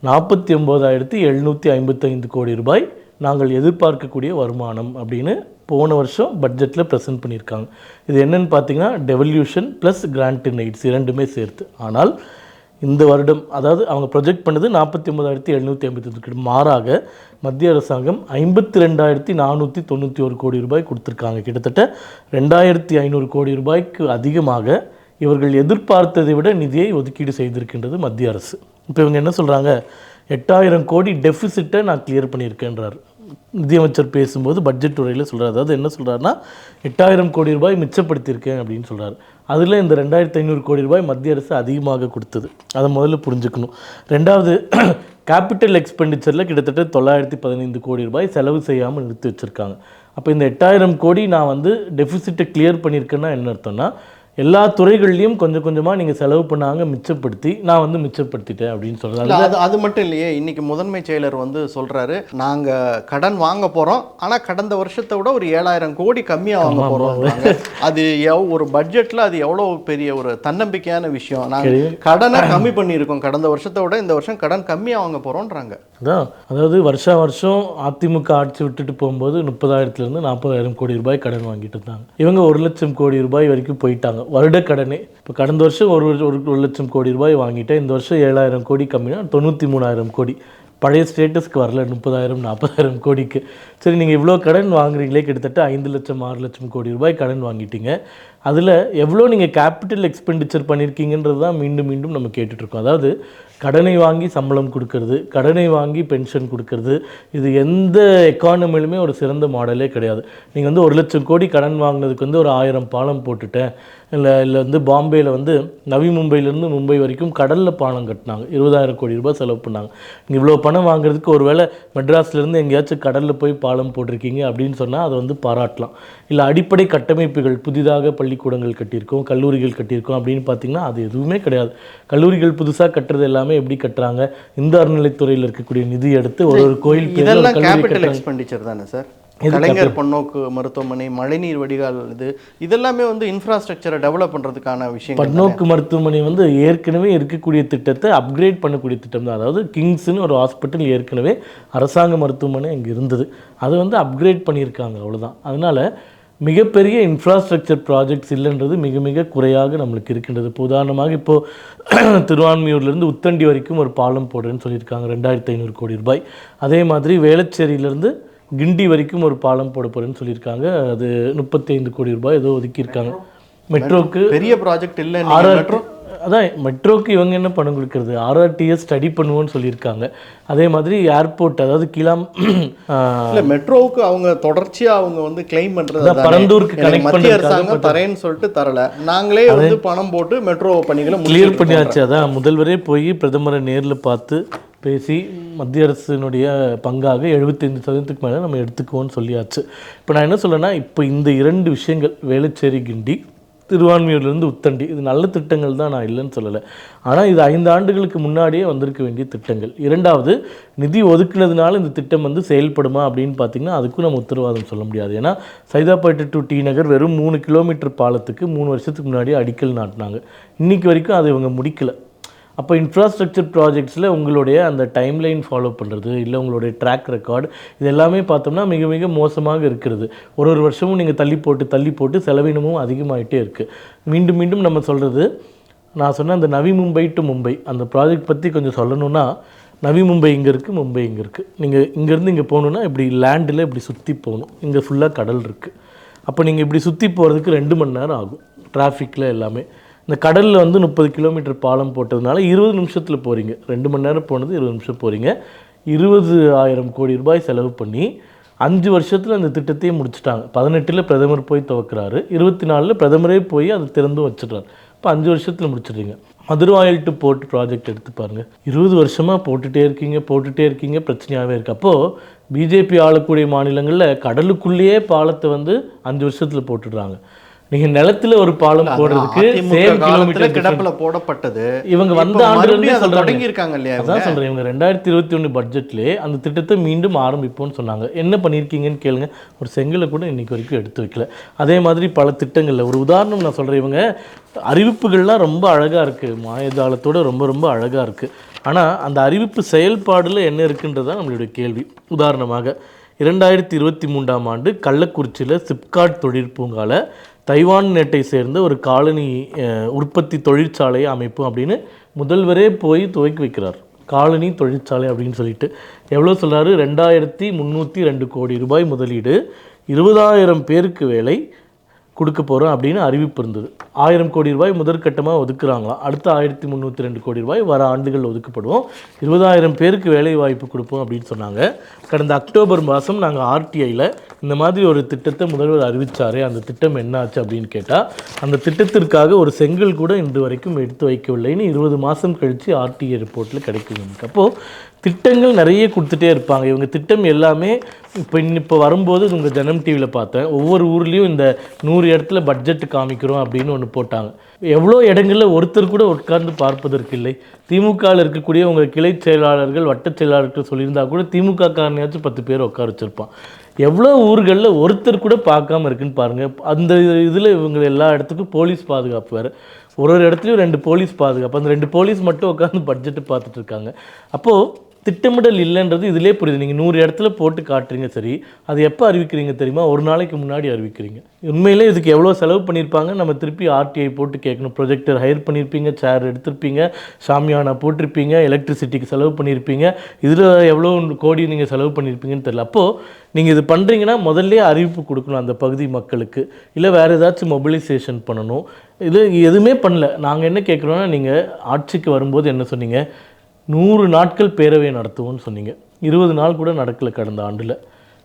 49,755 கோடி ரூபாய் நாங்கள் எதிர்பார்க்கக்கூடிய வருமானம் அப்படின்னு போன வருஷம் பட்ஜெட்டில் ப்ரெசென்ட் பண்ணியிருக்காங்க. இது என்னென்னு பார்த்தீங்கன்னா டெவல்யூஷன் ப்ளஸ் கிராண்ட் இன் எய்ட்ஸ் இரண்டுமே சேர்த்து. ஆனால் இந்த வருடம் அதாவது அவங்க ப்ரொஜெக்ட் பண்ணது 49,755 கோடி. மாறாக மத்திய அரசாங்கம் 52,491 கோடி ரூபாய் கொடுத்துருக்காங்க. கிட்டத்தட்ட 2,500 கோடி ரூபாய்க்கு அதிகமாக இவர்கள் எதிர்பார்த்ததை விட நிதியை ஒதுக்கீடு செய்திருக்கின்றது மத்திய அரசு. இப்போ இவங்க என்ன சொல்கிறாங்க, 8,000 கோடி டெஃபிசிட்டை நான் கிளியர் பண்ணியிருக்கேன்றார். நிதியமைச்சர் பேசும்போது பட்ஜெட் துறையில் சொல்கிறார். அதாவது என்ன சொல்கிறாருன்னா 8,000 கோடி ரூபாய் மிச்சப்படுத்தியிருக்கேன் அப்படின்னு சொல்கிறார். அதில் இந்த 2,500 கோடி ரூபாய் மத்திய அரசு அதிகமாக கொடுத்தது, அதை முதல்ல புரிஞ்சுக்கணும். ரெண்டாவது, கேபிட்டல் எக்ஸ்பெண்டிச்சரில் கிட்டத்தட்ட 915 கோடி ரூபாய் செலவு செய்யாமல் நிறுத்தி வச்சுருக்காங்க. அப்போ இந்த 8,000 கோடி நான் வந்து டெஃபிசிட்டை கிளியர் பண்ணியிருக்கேன்னா என்ன அர்த்தம்னா, எல்லா துறைகள்லையும் கொஞ்சம் கொஞ்சமாக நீங்கள் செலவு பண்ணாங்க, மிச்சப்படுத்தி நான் வந்து மிச்சப்படுத்திட்டேன் அப்படின்னு சொல்கிறாங்க. அது மட்டும் இல்லையே, இன்னைக்கு முதன்மை செயலர் வந்து சொல்கிறாரு, நாங்கள் கடன் வாங்க போகிறோம், ஆனால் கடந்த வருஷத்தை விட ஒரு 7,000 கோடி கம்மியாக வாங்க போகிறோம். அது ஒரு பட்ஜெட்டில் அது எவ்வளோ பெரிய ஒரு தன்னம்பிக்கையான விஷயம். நாங்கள் கடனை கம்மி பண்ணியிருக்கோம், கடந்த வருஷத்தை விட இந்த வருஷம் கடன் கம்மியாக வாங்க போகிறோன்றாங்க. அதாவது வருஷம் ஆதிமுக ஆட்சி விட்டுட்டு போகும்போது 30,000 40,000 கோடி ரூபாய் கடன் வாங்கிட்டு இருந்தாங்க. இவங்க 1,00,000 கோடி ரூபாய் வரைக்கும் போயிட்டாங்க வருட கடனே. இப்போ கடந்த வருஷம் 1,00,000 கோடி ரூபாய் வாங்கிட்டேன், இந்த வருஷம் 7,000 கோடி கம்மினா 93,000 கோடி. பழைய ஸ்டேட்டஸ்க்கு வரல 30,000 40,000 கோடிக்கு. சரி, நீங்கள் இவ்வளோ கடன் வாங்குறீங்களே, கிட்டத்தட்ட 5 லட்சம் 6 லட்சம் கோடி ரூபாய் கடன் வாங்கிட்டீங்க. அதில் எவ்வளோ நீங்கள் கேபிட்டல் எக்ஸ்பெண்டிச்சர் பண்ணியிருக்கீங்கன்றது தான் மீண்டும் மீண்டும் நம்ம கேட்டுட்ருக்கோம். அதாவது கடனை வாங்கி சம்பளம் கொடுக்கறது, கடனை வாங்கி பென்ஷன் கொடுக்கறது, இது எந்த எக்கானமிலுமே ஒரு சிறந்த மாடலே கிடையாது. நீங்கள் வந்து 1,00,000 கோடி கடன் வாங்கினதுக்கு வந்து ஒரு 1000 பாலம் போட்டுட்டேன், இல்லை வந்து பாம்பேயில் வந்து நவி மும்பையிலேருந்து மும்பை வரைக்கும் கடலில் பாலம் கட்டினாங்க, 20,000 கோடி ரூபாய் செலவு பண்ணாங்க. நீங்கள் இவ்வளோ பணம் வாங்குறதுக்கு ஒரு வேளை மெட்ராஸ்லேருந்து எங்கேயாச்சும் கடலில் போய் பாலம் போட்டிருக்கீங்க அப்படின்னு சொன்னால் அதை வந்து பாராட்டலாம். இல்லை அடிப்படை கட்டமைப்புகள் புதிதாக பள்ளிக்கூடங்கள் கட்டியிருக்கோம், கல்லூரிகள் கட்டியிருக்கோம் அப்படின்னு பார்த்தீங்கன்னா அது எதுவுமே கிடையாது. கல்லூரிகள் புதுசாக கட்டுறது எல்லாமே எப்படி கட்டுறாங்க, இந்த அறநிலைத்துறையில் இருக்கக்கூடிய நிதி எடுத்து ஒரு கோயில் இதெல்லாம் கேபிட்டல் எக்ஸ்பெண்டிச்சர் தானே சார். கலைஞர் பன்னோக்கு மருத்துவமனை, மழைநீர் வடிகால், இதெல்லாமே வந்து இன்ஃப்ராஸ்ட்ரக்சரை டெவலப் பண்ணுறதுக்கான விஷயம். பன்னோக்கு மருத்துவமனை வந்து ஏற்கனவே இருக்கக்கூடிய திட்டத்தை அப்கிரேட் பண்ணக்கூடிய திட்டம் தான். அதாவது கிங்ஸ்னு ஒரு ஹாஸ்பிட்டல் ஏற்கனவே அரசாங்க மருத்துவமனை இங்கே இருந்தது, அதை வந்து அப்கிரேட் பண்ணியிருக்காங்க, அவ்வளோதான். அதனால் மிகப்பெரிய இன்ஃப்ராஸ்ட்ரக்சர் ப்ராஜெக்ட்ஸ் இல்லைன்றது மிக மிக குறையாக நம்மளுக்கு இருக்கின்றது. இப்போ உதாரணமாக இப்போது திருவான்மியூர்லேருந்து உத்தண்டி வரைக்கும் ஒரு பாலம் போடுறேன்னு சொல்லியிருக்காங்க, 2,500 கோடி ரூபாய். அதே மாதிரி வேளச்சேரியிலேருந்து கிண்டி வரைக்கும் ஒரு பாலம் போட போகிறேன்னு சொல்லியிருக்காங்க, அது 35 கோடி ரூபாய் ஏதோ ஒதுக்கியிருக்காங்க. மெட்ரோக்கு பெரிய ப்ராஜெக்ட் இல்லை. அதான் மெட்ரோக்கு இவங்க என்ன பணம் கொடுக்கறது, RRTS ஸ்டடி பண்ணுவோன்னு சொல்லியிருக்காங்க. அதே மாதிரி ஏர்போர்ட், அதாவது கிளாம் இல்லை மெட்ரோவுக்கு அவங்க தொடர்ச்சியாக அவங்க வந்து கிளைம் பண்ணுறது பரந்தூருக்கு கனெக்ட் மத்திய அரசாங்கம் தரேன்னு சொல்லிட்டு தரல, நாங்களே வந்து பணம் போட்டு மெட்ரோ பணிகளை கிளியர் பண்ணியாச்சு. அதான் முதல்வரே போய் பிரதமரை நேரில் பார்த்து பேசி மத்திய அரசினுடைய பங்காக 75% மேலே நம்ம எடுத்துக்குவோன்னு சொல்லியாச்சு. இப்போ நான் என்ன சொல்லேன்னா, இப்போ இந்த 2 விஷயங்கள் வேளச்சேரி கிண்டி திருவான்மியூர்லேருந்து உத்தண்டி, இது நல்ல திட்டங்கள் தான், நான் இல்லைன்னு சொல்லலை. ஆனால் இது 5 ஆண்டுகளுக்கு முன்னாடியே வந்திருக்க வேண்டிய திட்டங்கள். இரண்டாவது, நிதி ஒதுக்குனதுனால இந்த திட்டம் வந்து செயல்படுமா அப்படின்னு பார்த்தீங்கன்னா அதுக்கும் நம்ம உத்தரவாதம் சொல்ல முடியாது. ஏன்னா சைதாப்பேட்டை டு டி நகர் வெறும் 3 கிலோமீட்டர் பாலத்துக்கு 3 வருஷத்துக்கு முன்னாடியே அடிக்கல் நாட்டினாங்க. இன்றைக்கி வரைக்கும் அதை இவங்க முடிக்கலை. அப்போ இன்ஃப்ராஸ்ட்ரக்சர் ப்ராஜெக்ட்ஸில் உங்களுடைய அந்த டைம்லைன் ஃபாலோ பண்ணுறது, இல்லை உங்களுடைய ட்ராக் ரெக்கார்டு, இது எல்லாமே பார்த்தோம்னா மிக மிக மோசமாக இருக்கிறது. ஒரு வருஷமும் நீங்கள் தள்ளி போட்டு செலவினமும் அதிகமாகிட்டே இருக்குது. மீண்டும் மீண்டும் நம்ம சொல்கிறது, நான் சொன்ன அந்த நவி மும்பை டு மும்பை அந்த ப்ராஜெக்ட் பற்றி கொஞ்சம் சொல்லணுன்னா, நவி மும்பை இங்கே இருக்குது, மும்பை இங்கே இருக்குது. நீங்கள் இங்கேருந்து இங்கே போகணுன்னா இப்படி லேண்டில் இப்படி சுற்றி போகணும். இங்கே ஃபுல்லாக கடல் இருக்குது. அப்போ நீங்கள் இப்படி சுற்றி போகிறதுக்கு 2 மணி நேரம் ஆகும் டிராஃபிக்கில் எல்லாமே. இந்த கடலில் வந்து 30 கிலோமீட்டர் பாலம் போட்டதுனால 20 நிமிஷத்தில் போகிறீங்க. 2 மணி நேரம் போனது 20 நிமிஷம் போகிறீங்க. 20,000 கோடி ரூபாய் செலவு பண்ணி 5 வருஷத்தில் அந்த திட்டத்தையே முடிச்சுட்டாங்க. 18 பிரதமர் போய் துவக்கிறாரு, 24 பிரதமரே போய் அதை திறந்தும் வச்சிடுறாரு. இப்போ 5 வருஷத்தில் முடிச்சிடுறீங்க. மதுரவாயல் டு போர்ட் ப்ராஜெக்ட் எடுத்து பாருங்கள், 20 வருஷமாக போட்டுகிட்டே இருக்கீங்க, பிரச்சனையாகவே இருக்குது. அப்போது பிஜேபி ஆளக்கூடிய மாநிலங்களில் கடலுக்குள்ளேயே பாலத்தை வந்து 5 வருஷத்தில் போட்டுடுறாங்க. நீங்க நிலத்துல ஒரு பாலம் போடுறதுக்கு கிலோமீட்டர் கிடப்புல போடப்பட்டது இவங்க வந்த ஆண்டுல தொடங்கி இருக்காங்க இல்லையா? அதான் சொல்றேன், இவங்க 2021 பட்ஜெட்லேயே அந்த திட்டத்தை மீண்டும் ஆரம்பிப்போம்னு சொன்னாங்க. என்ன பண்ணியிருக்கீங்கன்னு கேளுங்க. ஒரு செங்கலை கூட இன்னைக்கு வரைக்கும் எடுத்து வைக்கல. அதே மாதிரி பல திட்டங்கள்ல ஒரு உதாரணம் நான் சொல்றேன். இவங்க அறிவிப்புகள்லாம் ரொம்ப அழகா இருக்கு, மாயஜாலத்தோட ரொம்ப ரொம்ப அழகா இருக்கு. ஆனா அந்த அறிவிப்பு செயல்பாடுல என்ன இருக்குன்றதான் நம்மளுடைய கேள்வி. உதாரணமாக 2023ஆம் ஆண்டு கள்ளக்குறிச்சியில் சிப்காட் தொழிற்பூங்கால தைவான் நாட்டை சேர்ந்த ஒரு காலனி உற்பத்தி தொழிற்சாலையை அமைப்போம் அப்படின்னு முதல்வரே போய் துவக்கி வைக்கிறார். காலனி தொழிற்சாலை அப்படின்னு சொல்லிட்டு எவ்வளோ சொல்கிறாரு? 2302 கோடி ரூபாய் முதலீடு, 20,000 பேருக்கு வேலை கொடுக்க போகிறோம் அப்படின்னு அறிவிப்பு இருந்தது. 1000 கோடி ரூபாய் முதற்கட்டமாக ஒதுக்குறாங்களாம். அடுத்த 1302 கோடி ரூபாய் வர ஆண்டுகள் ஒதுக்கப்படும், 20,000 பேருக்கு வேலை வாய்ப்பு கொடுப்போம் அப்படின்னு சொன்னாங்க. கடந்த அக்டோபர் மாதம் நாங்கள் ஆர்டிஐயில் இந்த மாதிரி ஒரு திட்டத்தை முதல்வர் அறிவித்தார். அந்த திட்டம் என்னாச்சு அப்படின்னு கேட்டால், அந்த திட்டத்திற்காக ஒரு செங்கல் கூட இன்று வரைக்கும் எடுத்து வைக்கவில்லைன்னு 20 மாதம் கழித்து ஆர்டிஐ ரிப்போர்ட்டில் கிடைக்குது. அப்போது திட்டங்கள் நிறைய கொடுத்துட்டே இருப்பாங்க. இவங்க திட்டம் எல்லாமே இப்போ வரும்போது உங்கள் ஜனம் டிவியில் பார்த்தேன், ஒவ்வொரு ஊர்லேயும் இந்த 100 இடத்துல பட்ஜெட் காமிக்கிறோம் அப்படின்னு ஒன்று போட்டாங்க. எவ்வளோ இடங்களில் ஒருத்தர் கூட உட்கார்ந்து பார்ப்பதற்கு இல்லை. திமுகவில் இருக்கக்கூடிய உங்கள் கிளை செயலாளர்கள், வட்ட செயலாளர்கள் சொல்லியிருந்தா கூட திமுக காரணையாச்சும் 10 பேர் உட்கார வச்சுருப்பான். எவ்வளோ ஊர்களில் ஒருத்தர் கூட பார்க்காம இருக்குன்னு பாருங்கள். அந்த இதில் இவங்க எல்லா இடத்துக்கும் போலீஸ் பாதுகாப்பு வேறு, ஒரு இடத்துலையும் 2 போலீஸ் பாதுகாப்பு. அந்த 2 போலீஸ் மட்டும் உட்காந்து பட்ஜெட்டு பார்த்துட்டு இருக்காங்க. அப்போது திட்டமிடல் இல்லைன்றது இதிலே புரியுது. நீங்கள் 100 இடத்துல போட்டு காட்டுறீங்க, சரி, அது எப்போ அறிவிக்கிறீங்க தெரியுமா? ஒரு நாளைக்கு முன்னாடி அறிவிக்கிறீங்க. உண்மையிலே இதுக்கு எவ்வளோ செலவு பண்ணியிருப்பாங்க நம்ம திருப்பி ஆர்டிஐ போட்டு கேட்கணும். ப்ரொஜெக்டர் ஹையர் பண்ணியிருப்பீங்க, சேர் எடுத்திருப்பீங்க, ஷாமியானா போட்டிருப்பீங்க, எலக்ட்ரிசிட்டிக்கு செலவு பண்ணியிருப்பீங்க, இதில் எவ்வளோ கோடி நீங்கள் செலவு பண்ணியிருப்பீங்கன்னு தெரியல. அப்போது நீங்கள் இது பண்ணுறீங்கன்னா முதல்ல அறிவிப்பு கொடுக்கணும் அந்த பகுதி மக்களுக்கு, இல்லை வேறு ஏதாச்சும் மொபிலைசேஷன் பண்ணணும். இது எதுவுமே பண்ணல. நாங்கள் என்ன கேட்குறோன்னா, நீங்கள் ஆட்சிக்கு வரும்போது என்ன சொன்னீங்க? 100 நாட்கள் பேரவை நடத்துவோம்னு சொன்னீங்க. 20 நாள் கூட நடக்கலை கடந்த ஆண்டில்.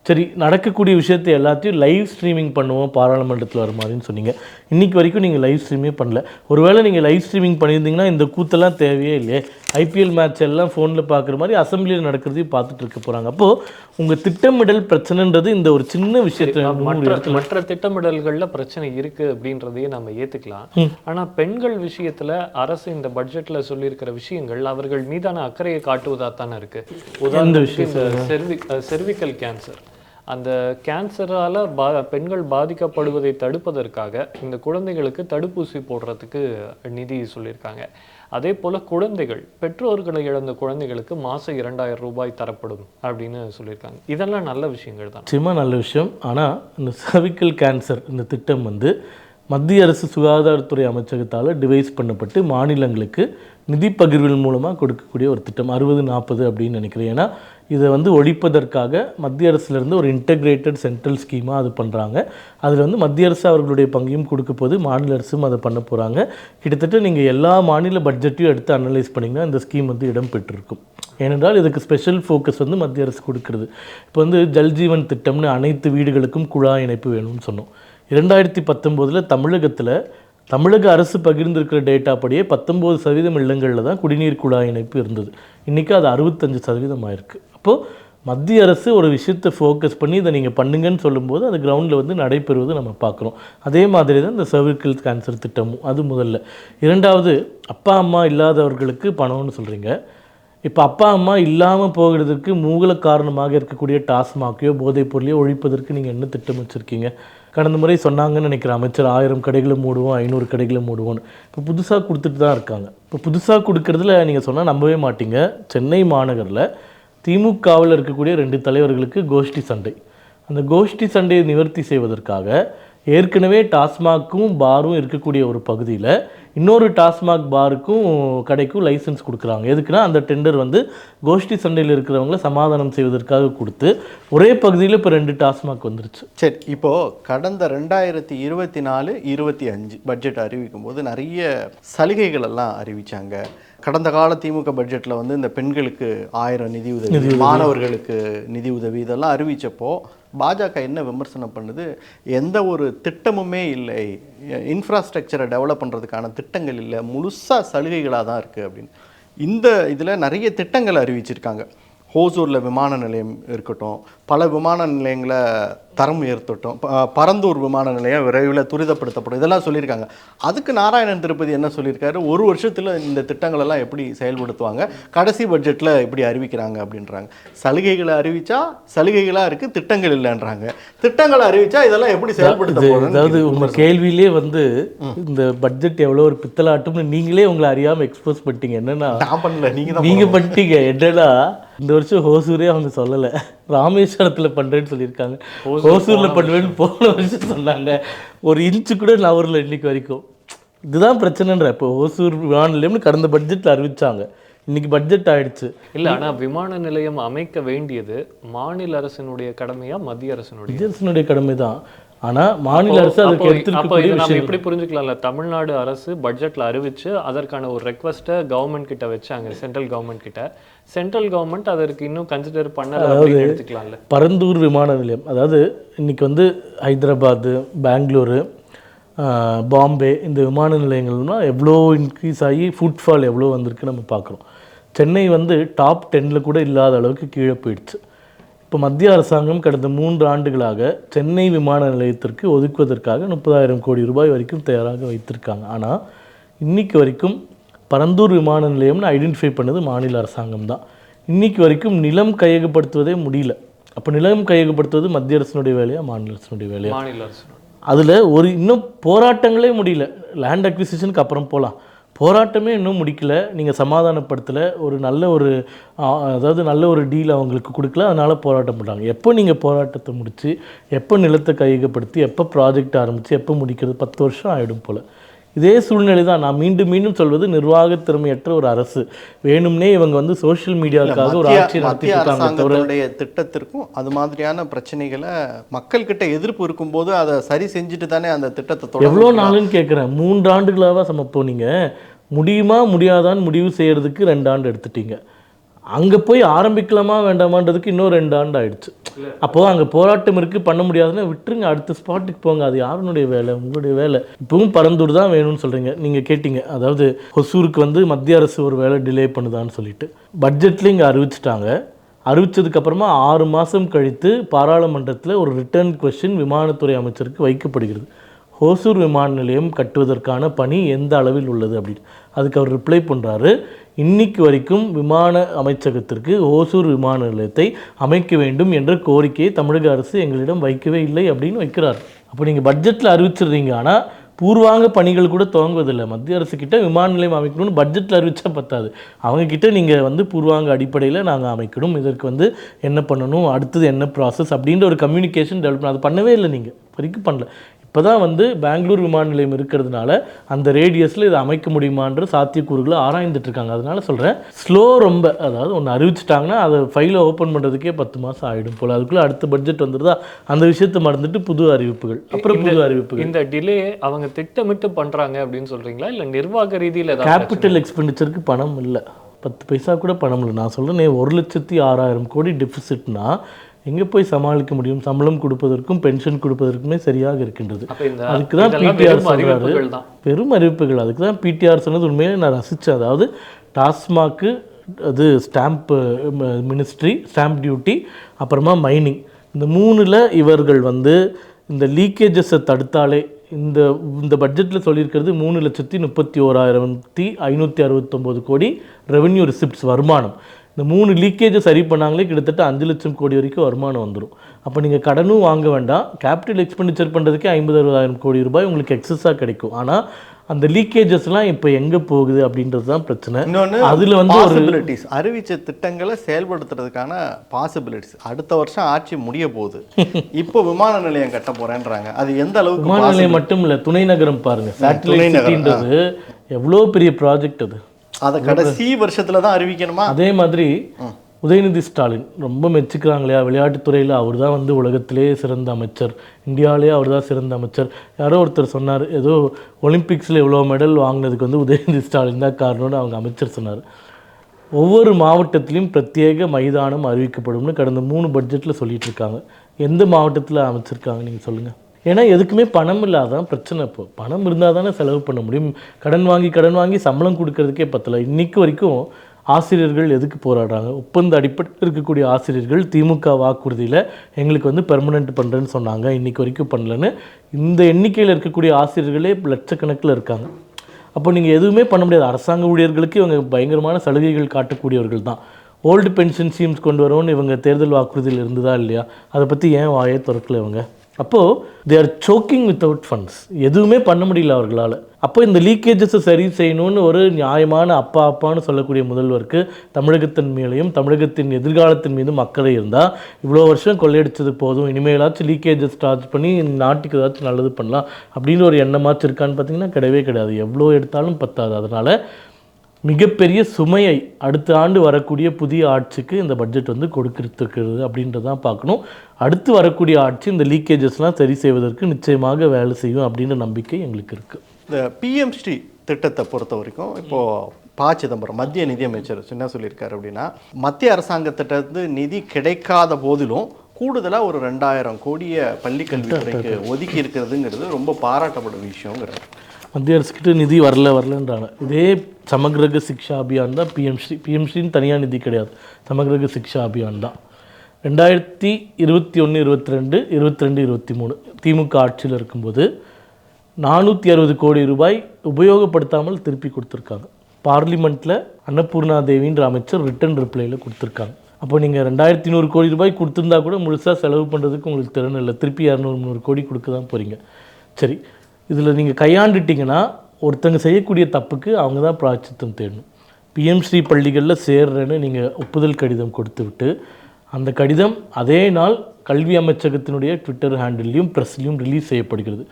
சரி, நடக்கக்கூடிய விஷயத்தை எல்லாத்தையும் லைவ் ஸ்ட்ரீமிங் பண்ணுவோம் பாராளுமன்றத்தில் வர மாதிரின்னு சொன்னீங்க. இன்றைக்கி வரைக்கும் நீங்கள் லைவ் ஸ்ட்ரீமே பண்ணல. ஒருவேளை நீங்கள் லைவ் ஸ்ட்ரீமிங் பண்ணியிருந்தீங்கன்னா இந்த கூத்தெல்லாம் தேவையே இல்லையே. ஐபிஎல் மேட்ச் எல்லாம் ஃபோனில் பார்க்குற மாதிரி அசம்பிளியில் நடக்கிறதையும் பார்த்துட்டு இருக்க போகிறாங்க. அப்போது உங்கள் திட்டமிடல் பிரச்சனைன்றது இந்த ஒரு சின்ன விஷயத்தில் மற்ற திட்டமிடல்களில் பிரச்சனை இருக்குது அப்படின்றதையே நம்ம ஏற்றுக்கலாம். ஆனால் பெண்கள் விஷயத்தில் அரசு இந்த பட்ஜெட்டில் சொல்லியிருக்கிற விஷயங்கள் அவர்கள் மீதான அக்கறையை காட்டுவதாக தானே இருக்குது. உதாரணத்துக்கு இந்த செர்விக்கல் கேன்சர், அந்த கேன்சரால் பெண்கள் பாதிக்கப்படுவதை தடுப்பதற்காக இந்த குழந்தைகளுக்கு தடுப்பூசி போடுறதுக்கு நிதி சொல்லியிருக்காங்க. அதே போல் குழந்தைகள், பெற்றோர்களை இழந்த குழந்தைகளுக்கு மாதம் 2,000 ரூபாய் தரப்படும் அப்படின்னு சொல்லியிருக்காங்க. இதெல்லாம் நல்ல விஷயங்கள் தான், நிச்சயமாக நல்ல விஷயம். ஆனால் இந்த சர்விக்கல் கேன்சர் இந்த திட்டம் வந்து மத்திய அரசு சுகாதாரத்துறை அமைச்சகத்தால் டிவைஸ் பண்ணப்பட்டு மாநிலங்களுக்கு நிதி பகிர்வின் மூலமாக கொடுக்கக்கூடிய ஒரு திட்டம் 60-40 அப்படின்னு நினைக்கிறேன். ஏன்னா இதை வந்து ஒழிப்பதற்காக மத்திய அரசுலேருந்து ஒரு இன்டெகிரேட்டட் சென்ட்ரல் ஸ்கீமாக அது பண்ணுறாங்க. அதில் வந்து மத்திய அரசு அவர்களுடைய பங்கையும் கொடுக்க போது, மாநில அரசும் அதை பண்ண போகிறாங்க. கிட்டத்தட்ட நீங்கள் எல்லா மாநில பட்ஜெட்டையும் எடுத்து அனலைஸ் பண்ணிங்கன்னா இந்த ஸ்கீம் வந்து இடம் பெற்றிருக்கும். ஏனென்றால் இதுக்கு ஸ்பெஷல் ஃபோக்கஸ் வந்து மத்திய அரசு கொடுக்குறது. இப்போ வந்து ஜல்ஜீவன் திட்டம்னு அனைத்து வீடுகளுக்கும் குழாய் இணைப்பு வேணும்னு சொன்னோம். 2019 தமிழக அரசு பகிர்ந்திருக்கிற டேட்டா படியே 19% இல்லங்களில் தான் குடிநீர் குழாய் இணைப்பு இருந்தது. இன்றைக்கி அது 65% ஆயிருக்கு. அப்போது மத்திய அரசு ஒரு விஷயத்தை ஃபோக்கஸ் பண்ணி இதை நீங்கள் பண்ணுங்கன்னு சொல்லும்போது அது கிரவுண்டில் வந்து நடைபெறுவது நம்ம பார்க்குறோம். அதே மாதிரி தான் இந்த சர்விக்கல் கேன்சர் திட்டமும். அது முதல்ல. இரண்டாவது, அப்பா அம்மா இல்லாதவர்களுக்கு பணம்னு சொல்கிறீங்க. இப்போ அப்பா அம்மா இல்லாமல் போகிறதுக்கு மூல காரணமாக இருக்கக்கூடிய டாஸ்மாகையோ போதைப் பொருளையோ ஒழிப்பதற்கு நீங்கள் என்ன திட்டம் வச்சுருக்கீங்க? கடந்த முறை சொன்னாங்கன்னு நினைக்கிற அமைச்சர் 1000 கடைகளை மூடுவோம், 500 கடைகளை மூடுவோன்னு. இப்போ புதுசாக கொடுத்துட்டு தான் இருக்காங்க. இப்போ புதுசாக கொடுக்கறதுல நீங்கள் சொன்னால் நம்பவே மாட்டீங்க. சென்னை மாநகரில் திமுகவில் இருக்கக்கூடிய 2 தலைவர்களுக்கு கோஷ்டி சண்டை. அந்த கோஷ்டி சண்டையை நிவர்த்தி செய்வதற்காக ஏற்கனவே டாஸ்மாக்கும் பாரும் இருக்கக்கூடிய ஒரு பகுதியில் இன்னொரு டாஸ்மாக் பாருக்கும் கடைக்கும் லைசன்ஸ் கொடுக்குறாங்க. எதுக்குன்னா அந்த டெண்டர் வந்து கோஷ்டி சண்டையில் இருக்கிறவங்கள சமாதானம் செய்வதற்காக கொடுத்து ஒரே பகுதியில் இப்போ 2 டாஸ்மாக் வந்துருச்சு. சரி, இப்போது கடந்த 2024-25 பட்ஜெட் அறிவிக்கும் போது நிறைய சலுகைகள் எல்லாம் அறிவித்தாங்க. கடந்த கால திமுக பட்ஜெட்டில் வந்து இந்த பெண்களுக்கு 1000 நிதி உதவி, மாணவர்களுக்கு நிதி உதவி இதெல்லாம் அறிவித்தப்போ பாஜக என்ன விமர்சனம் பண்ணுது? எந்த ஒரு திட்டமுமே இல்லை, இன்ஃப்ராஸ்ட்ரக்சரை டெவலப் பண்ணுறதுக்கான திட்டங்கள் இல்லை, முழுசாக சலுகைகளாக தான் இருக்குது அப்படின்னு. இந்த இதில் நிறைய திட்டங்கள் அறிவிச்சிருக்காங்க. ஹோசூரில் விமான நிலையம் இருக்கட்டும், பல விமான நிலையங்களை தரம் உயர்த்தட்டும், பரந்தூர் விமான நிலையம் விரைவில் துரிதப்படுத்தப்படும், இதெல்லாம் சொல்லியிருக்காங்க. அதுக்கு நாராயணன் திருப்பதி என்ன சொல்லியிருக்காரு? ஒரு வருஷத்தில் இந்த திட்டங்களெல்லாம் எப்படி செயல்படுத்துவாங்க, கடைசி பட்ஜெட்டில் எப்படி அறிவிக்கிறாங்க அப்படின்றாங்க. சலுகைகளை அறிவித்தா சலுகைகளாக இருக்குது, திட்டங்கள் இல்லைன்றாங்க. திட்டங்களை அறிவித்தா இதெல்லாம் எப்படி செயல்படுத்த போகிறாங்க? அதாவது உங்கள் கேள்வியிலே வந்து இந்த பட்ஜெட் எவ்வளோ ஒரு பித்தலாட்டும்னு நீங்களே உங்களை அறியாமல் எக்ஸ்போஸ் பண்ணிட்டீங்க. என்னன்னா நான் பண்ணல, நீங்கள் பண்ணிட்டீங்க. என்னன்னா இந்த வருஷம் ஹோசூரே அவங்க சொல்லலை, ராமேஸ்வரத்தில் பண்ணுறேன்னு சொல்லியிருக்காங்க. ஹோசூரில் பண்ணுவேன்னு போன வருஷம் சொன்னாங்க. ஒரு இன்ச்சு கூட நவரில் இன்னைக்கு வரைக்கும். இதுதான் பிரச்சனைன்ற. இப்போ ஹோசூர் விமான நிலையம்னு கடந்த பட்ஜெட்டில் அறிவிச்சாங்க, இன்னைக்கு பட்ஜெட் ஆயிடுச்சு. இல்லை, ஆனால் விமான நிலையம் அமைக்க வேண்டியது மாநில அரசினுடைய கடமையா மத்திய அரசினுடைய கடமை தான். ஆனால் மாநில அரசு அதுக்கு எடுத்துருக்கக்கூடிய நம்ம எப்படி புரிஞ்சுக்கலாம்ல, தமிழ்நாடு அரசு பட்ஜெட்டில் அறிவிச்சு அதற்கான ஒரு ரெக்வஸ்ட்டை கவர்மெண்ட் கிட்ட வச்சாங்க, சென்ட்ரல் கவர்மெண்ட் கிட்ட. சென்ட்ரல் கவர்மெண்ட் அதற்கு இன்னும் கன்சிடர் பண்ணல அப்படின்னு எடுத்துக்கலாம்ல. பரந்தூர் விமான நிலையம், அதாவது இன்னைக்கு வந்து ஹைதராபாத்து, பெங்களூரு, பாம்பே இந்த விமான நிலையங்கள்னால் எவ்வளோ இன்க்ரீஸ் ஆகி ஃபுட்ஃபால் எவ்வளோ வந்திருக்கு நம்ம பார்க்குறோம். சென்னை வந்து டாப் 10 கூட இல்லாத அளவுக்கு கீழே போயிடுச்சு. இப்போ மத்திய அரசாங்கம் கடந்த 3 ஆண்டுகளாக சென்னை விமான நிலையத்திற்கு ஒதுக்குவதற்காக 30,000 கோடி ரூபாய் வரைக்கும் தயாராக வைத்திருக்காங்க. ஆனால் இன்னைக்கு வரைக்கும் பரந்தூர் விமான நிலையம்னு ஐடென்டிஃபை பண்ணது மாநில அரசாங்கம் தான். இன்னைக்கு வரைக்கும் நிலம் கையகப்படுத்துவதே முடியல. அப்போ நிலம் கையகப்படுத்துவது மத்திய அரசினுடைய வேலையா மாநில அரசினுடைய வேலையா? மாநில அரசு. அதில் ஒரு இன்னும் போராட்டங்களே முடியல. லேண்ட் அக்விசிஷனுக்கு அப்புறம் போகலாம், போராட்டமே இன்னும் முடிக்கல. நீங்கள் சமாதானப்படுத்தலை, ஒரு நல்ல ஒரு டீல் அவங்களுக்கு கொடுக்கல, அதனால் போராட்டம் பண்ணுறாங்க. எப்போ நீங்கள் போராட்டத்தை முடித்து எப்போ நிலத்தை கையகப்படுத்தி எப்போ ப்ராஜெக்ட் ஆரம்பித்து எப்போ முடிக்கிறது? 10 வருஷம் ஆகிடும் போல். இதே சூழ்நிலை தான். நான் மீண்டும் மீண்டும் சொல்வது, நிர்வாக திறமையற்ற ஒரு அரசு. வேணும்னே இவங்க வந்து சோஷியல் மீடியாவுக்காக ஒரு ஆட்சி நடத்திய திட்டத்திற்கும் அது மாதிரியான பிரச்சனைகளை மக்கள்கிட்ட எதிர்ப்பு இருக்கும்போது அதை சரி செஞ்சுட்டு தானே அந்த திட்டத்தை எவ்வளோ நாளுன்னு கேட்குறேன். 3 ஆண்டுகளாக சமப்போ நீங்கள் முடியுமா முடியாதான்னு முடிவு செய்கிறதுக்கு 2 ஆண்டு எடுத்துட்டீங்க. அங்கே போய் ஆரம்பிக்கலாமா வேண்டாமான்றதுக்கு இன்னும் 2 ஆண்டு ஆயிடுச்சு. அப்போது அங்கே போராட்டம் இருக்குது, பண்ண முடியாதுன்னா விட்டுருங்க, அடுத்த ஸ்பாட்டுக்கு போங்க. அது யாருனுடைய வேலை? உங்களுடைய வேலை. இப்பவும் பரந்தூர் தான் வேணும்னு சொல்கிறீங்க. நீங்கள் கேட்டீங்க, அதாவது ஹொசூருக்கு வந்து மத்திய அரசு ஒரு வேலை டிலே பண்ணுதான்னு சொல்லிட்டு பட்ஜெட்டில் இங்கே அறிவிச்சிட்டாங்க. அறிவித்ததுக்கப்புறமா 6 மாதம் கழித்து பாராளுமன்றத்தில் ஒரு ரிட்டர்ன் கொஸ்டின் விமானத்துறை அமைச்சருக்கு வைக்கப்படுகிறது. ஹோசூர் விமான நிலையம் கட்டுவதற்கான பணி எந்த அளவில் உள்ளது அப்படின்னு. அதுக்கு அவர் ரிப்ளை பண்ணுறாரு, இன்னைக்கு வரைக்கும் விமான அமைச்சகத்திற்கு ஹோசூர் விமான நிலையத்தை அமைக்க வேண்டும் என்ற கோரிக்கையை தமிழக அரசு எங்களிடம் வைக்கவே இல்லை அப்படின்னு வைக்கிறார். அப்போ நீங்கள் பட்ஜெட்டில் அறிவிச்சிடுறீங்க, ஆனால் பூர்வாங்க பணிகள் கூட துவங்குவதில்லை. மத்திய அரசு கிட்ட விமான நிலையம் அமைக்கணும்னு பட்ஜெட்டில் அறிவிச்சா பத்தாது, அவங்கக்கிட்ட நீங்கள் வந்து பூர்வாங்க அடிப்படையில் நாங்கள் அமைக்கணும், இதற்கு வந்து என்ன பண்ணணும், அடுத்தது என்ன ப்ராசஸ் அப்படின்ற ஒரு கம்யூனிகேஷன் டெவலப் பண்ண, அது பண்ணவே இல்லை. நீங்கள் வரைக்கும் பண்ணல. இப்போ தான் வந்து பெங்களூர் விமான நிலையம் இருக்கிறதுனால அந்த ரேடியஸில் இதை அமைக்க முடியுமான்ற சாத்தியக்கூறுகளை ஆராய்ந்துட்டு இருக்காங்க. அதனால சொல்கிறேன், ஸ்லோ ரொம்ப. அதாவது ஒன்று அறிவிச்சிட்டாங்கன்னா அதை ஃபைலை ஓப்பன் பண்ணுறதுக்கே 10 மாதம் ஆகிடும் போல். அதுக்குள்ளே அடுத்த பட்ஜெட் வந்துடுதா, அந்த விஷயத்தை மறந்துட்டு புது அறிவிப்புகள், அப்புறம் புது அறிவிப்புகள். இந்த டிலே அவங்க திட்டமிட்டு பண்ணுறாங்க அப்படின்னு சொல்கிறீங்களா, இல்லை நிர்வாக ரீதியில்? கேபிட்டல் எக்ஸ்பெண்டிச்சருக்கு பணம் இல்லை, 10 பைசா கூட பணம் இல்லை. நான் சொல்கிறேன், 1,06,000 கோடி டெபிசிட்னா எங்கே போய் சமாளிக்க முடியும்? சம்பளம் கொடுப்பதற்கும் பென்ஷன் கொடுப்பதற்குமே சரியாக இருக்கின்றது. அதுக்கு தான் பிடிஆர் சொல்கிறாரு, பெரும் அறிவிப்புகள். அதுக்கு தான் பிடிஆர் சொன்னது உண்மையிலே நான் ரசித்தேன். அதாவது டாஸ்மாக்கு அது ஸ்டாம்ப்பு மினிஸ்ட்ரி, ஸ்டாம்ப் டியூட்டி, அப்புறமா மைனிங். இந்த 3ல் இவர்கள் வந்து இந்த லீக்கேஜஸை தடுத்தாலே இந்த இந்த பட்ஜெட்டில் சொல்லியிருக்கிறது 3,31,569 கோடி ரெவென்யூ ரிசிப்ட்ஸ் வருமானம். இந்த 3 லீக்கேஜை சரி பண்ணாங்களே கிட்டத்தட்ட 5 லட்சம் கோடி வரைக்கும் வருமானம் வந்துடும். அப்போ நீங்கள் கடனும் வாங்க வேண்டாம், கேபிட்டல் எக்ஸ்பெண்டிச்சர் பண்ணுறதுக்கே 50-60 கோடி ரூபாய் உங்களுக்கு எக்ஸஸாக கிடைக்கும். ஆனால் அந்த லீக்கேஜஸ்லாம் இப்போ எங்கே போகுது அப்படின்றது தான் பிரச்சனை. இன்னொன்று அதில் வந்து பாசிபிலிட்டிஸ், அறிவிச்ச திட்டங்களை செயல்படுத்துறதுக்கான பாசிபிலிட்டிஸ். அடுத்த வருஷம் ஆட்சி முடிய போகுது, இப்போ விமான நிலையம் கட்ட போறேன்றாங்க. அது எந்த அளவுக்கு? விமான நிலையம் மட்டும் இல்லை, துணை நகரம் பாருங்க, சேட்டலைட் சிட்டின்றது எவ்வளோ பெரிய ப்ராஜெக்ட் அது. அதை கடைசி வருஷத்துல தான் அறிவிக்கணுமா? அதே மாதிரி உதயநிதி ஸ்டாலின் ரொம்ப மெச்சுக்கிறாங்க இல்லையா, விளையாட்டுத்துறையில் அவர் தான் வந்து உலகத்திலே சிறந்த அமைச்சர், இந்தியாவிலே அவர் தான் சிறந்த அமைச்சர். யாரோ ஒருத்தர் சொன்னார், ஏதோ ஒலிம்பிக்ஸில் இவ்வளோ மெடல் வாங்கினதுக்கு வந்து உதயநிதி ஸ்டாலின் தான் காரணம்னு அவங்க அமைச்சர் சொன்னார். ஒவ்வொரு மாவட்டத்திலையும் பிரத்யேக மைதானம் அறிவிக்கப்படும்னு கடந்த 3 பட்ஜெட்டில் சொல்லிட்டு இருக்காங்க. எந்த மாவட்டத்தில் அமைச்சிருக்காங்க நீங்கள் சொல்லுங்கள்? ஏன்னா எதுக்குமே பணம் இல்லாதான் பிரச்சனை. இப்போ பணம் இருந்தால் தானே செலவு பண்ண முடியும். கடன் வாங்கி சம்பளம் கொடுக்கறதுக்கே பத்தலை. இன்றைக்கு வரைக்கும் ஆசிரியர்கள் எதுக்கு போராடுறாங்க? ஒப்பந்த அடிப்படையில் இருக்கக்கூடிய ஆசிரியர்கள் திமுக வாக்குறுதியில் எங்களுக்கு வந்து பெர்மனெண்ட் பண்ணுறேன்னு சொன்னாங்க, இன்றைக்கி வரைக்கும் பண்ணலன்னு. இந்த எண்ணிக்கையில் இருக்கக்கூடிய ஆசிரியர்களே லட்சக்கணக்கில் இருக்காங்க. அப்போ நீங்கள் எதுவுமே பண்ண முடியாது. அரசாங்க ஊழியர்களுக்கு இவங்க பயங்கரமான சலுகைகள் காட்டக்கூடியவர்கள் தான். ஓல்டு பென்ஷன் ஸ்கீம்ஸ் கொண்டு வரோன்னு இவங்க தேர்தல் வாக்குறுதியில் இருந்ததா இல்லையா? அதை பற்றி ஏன் வாயே திறக்கல இவங்க? அப்போது they are soaking without funds. எதுவுமே பண்ண முடியல அவர்களால். அப்போ இந்த லீக்கேஜஸை சரி செய்யணும்னு ஒரு நியாயமான அப்பான்னு சொல்லக்கூடிய முதல்வருக்கு தமிழகத்தின் மேலேயும் தமிழகத்தின் எதிர்காலத்தின் மீதும் அக்கறை இருந்தால், இவ்வளோ வருஷம் கொள்ளையடிச்சது போதும், இனிமேலாச்சும் லீக்கேஜஸ் ஸ்டார்ட் பண்ணி நாட்டுக்கு ஏதாச்சும் நல்லது பண்ணலாம் அப்படின்னு ஒரு எண்ணமாச்சும் இருக்கான்னு பார்த்தீங்கன்னா கிடையவே கிடையாது. எவ்வளோ எடுத்தாலும் பத்தாது. அதனால் மிகப்பெரிய சுமையை அடுத்த ஆண்டு வரக்கூடிய புதிய ஆட்சிக்கு இந்த பட்ஜெட் வந்து கொடுத்துருக்கிறது அப்படின்றதான் பார்க்கணும். அடுத்து வரக்கூடிய ஆட்சி இந்த லீக்கேஜஸ்லாம் சரி செய்வதற்கு நிச்சயமாக வேலை செய்யும் அப்படின்ற நம்பிக்கை எங்களுக்கு இருக்குது. இந்த பிஎம்ஸ்ரீ திட்டத்தை பொறுத்த வரைக்கும் இப்போது ப. சிதம்பரம் மத்திய நிதியமைச்சர் என்ன சொல்லியிருக்காரு அப்படின்னா, மத்திய அரசாங்கத்திட்ட நிதி கிடைக்காத போதிலும் கூடுதலாக ஒரு 2000 கோடியை பள்ளிக்கல்வித்துறைக்கு ஒதுக்கி இருக்கிறதுங்கிறது ரொம்ப பாராட்டப்படும் விஷயங்கிறார். மத்திய அரசுக்கிட்ட நிதி வரலன்றாங்க. இதே சமகிரக சிக்ஷா அபியான் தான் பிஎம்ஸ்ரீன்னு தனியாக நிதி கிடையாது, சமகிரக சிக்ஷா அபியான் தான். 2021, 22, 23 திமுக ஆட்சியில் இருக்கும்போது 460 கோடி ரூபாய் உபயோகப்படுத்தாமல் திருப்பி கொடுத்துருக்காங்க. பார்லிமெண்ட்டில் அன்னபூர்ணா தேவின்ற அமைச்சர் ரிட்டன் ரிப்ளையில் கொடுத்துருக்காங்க. அப்போ நீங்கள் 2100 கோடி ரூபாய் கொடுத்துருந்தா கூட முழுசாக செலவு பண்ணுறதுக்கு உங்களுக்கு திறன் இல்லை. திருப்பி 200-300 கோடி கொடுக்க தான் போகிறீங்க. சரி, இதில் நீங்கள் கையாண்டுட்டிங்கன்னா ஒருத்தங்க செய்யக்கூடிய தப்புக்கு அவங்க தான் பிராயச்சித்தம் தேடணும். பிஎம்ஸ்ரீ பள்ளிகளில் சேர்றேன்னு நீங்கள் ஒப்புதல் கடிதம் கொடுத்து விட்டு அந்த கடிதம் அதே நாள் கல்வி அமைச்சகத்தினுடைய ட்விட்டர் ஹேண்டில்லையும் ப்ரெஸ்லையும் ரிலீஸ் செய்யப்படுகிறது.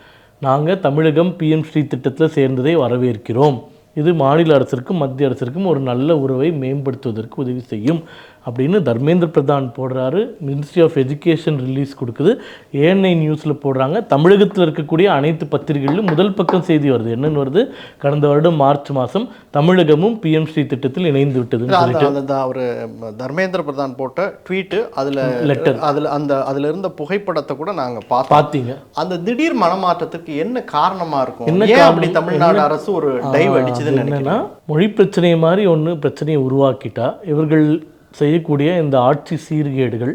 நாங்கள் தமிழகம் பிஎம்ஸ்ரீ திட்டத்தில் சேர்ந்ததை வரவேற்கிறோம், இது மாநில அரசிற்கும் மத்திய அரசிற்கும் ஒரு நல்ல உறவை மேம்படுத்துவதற்கு உதவி செய்யும் அப்படின்னு தர்மேந்திர பிரதான் போடுறாரு. மினிஸ்ட்ரி ஆஃப் எஜுகேஷன் ரிலீஸ் கொடுக்குது. ஏஎன்ஐ நியூஸில் போடுறாங்க. தமிழகத்தில் இருக்கக்கூடிய அனைத்து பத்திரிகைகளிலும் முதல் பக்கம் செய்தி வருது. என்னென்னு வருது? கடந்த வருடம் மார்ச் மாதம் தமிழகமும் பிஎம்ஸ்ரீ திட்டத்தில் இணைந்து விட்டதுன்னு சொல்லிட்டு அவர் தர்மேந்திர பிரதான் போட்ட ட்வீட்டு, அதில் லெட்டர், அதில் இருந்த புகைப்படத்தை கூட நாங்கள் பார்த்தீங்க. அந்த திடீர் மனமாற்றத்துக்கு என்ன காரணமாக இருக்கும்? என்ன அப்படி தமிழ்நாடு அரசு ஒரு டைவ் அடிச்சதுன்னு என்னன்னா, மொழி பிரச்சனை மாதிரி ஒன்று பிரச்சனையை உருவாக்கிட்டா இவர்கள் செய்யக்கூடிய இந்த ஆட்சி சீர்கேடுகள்,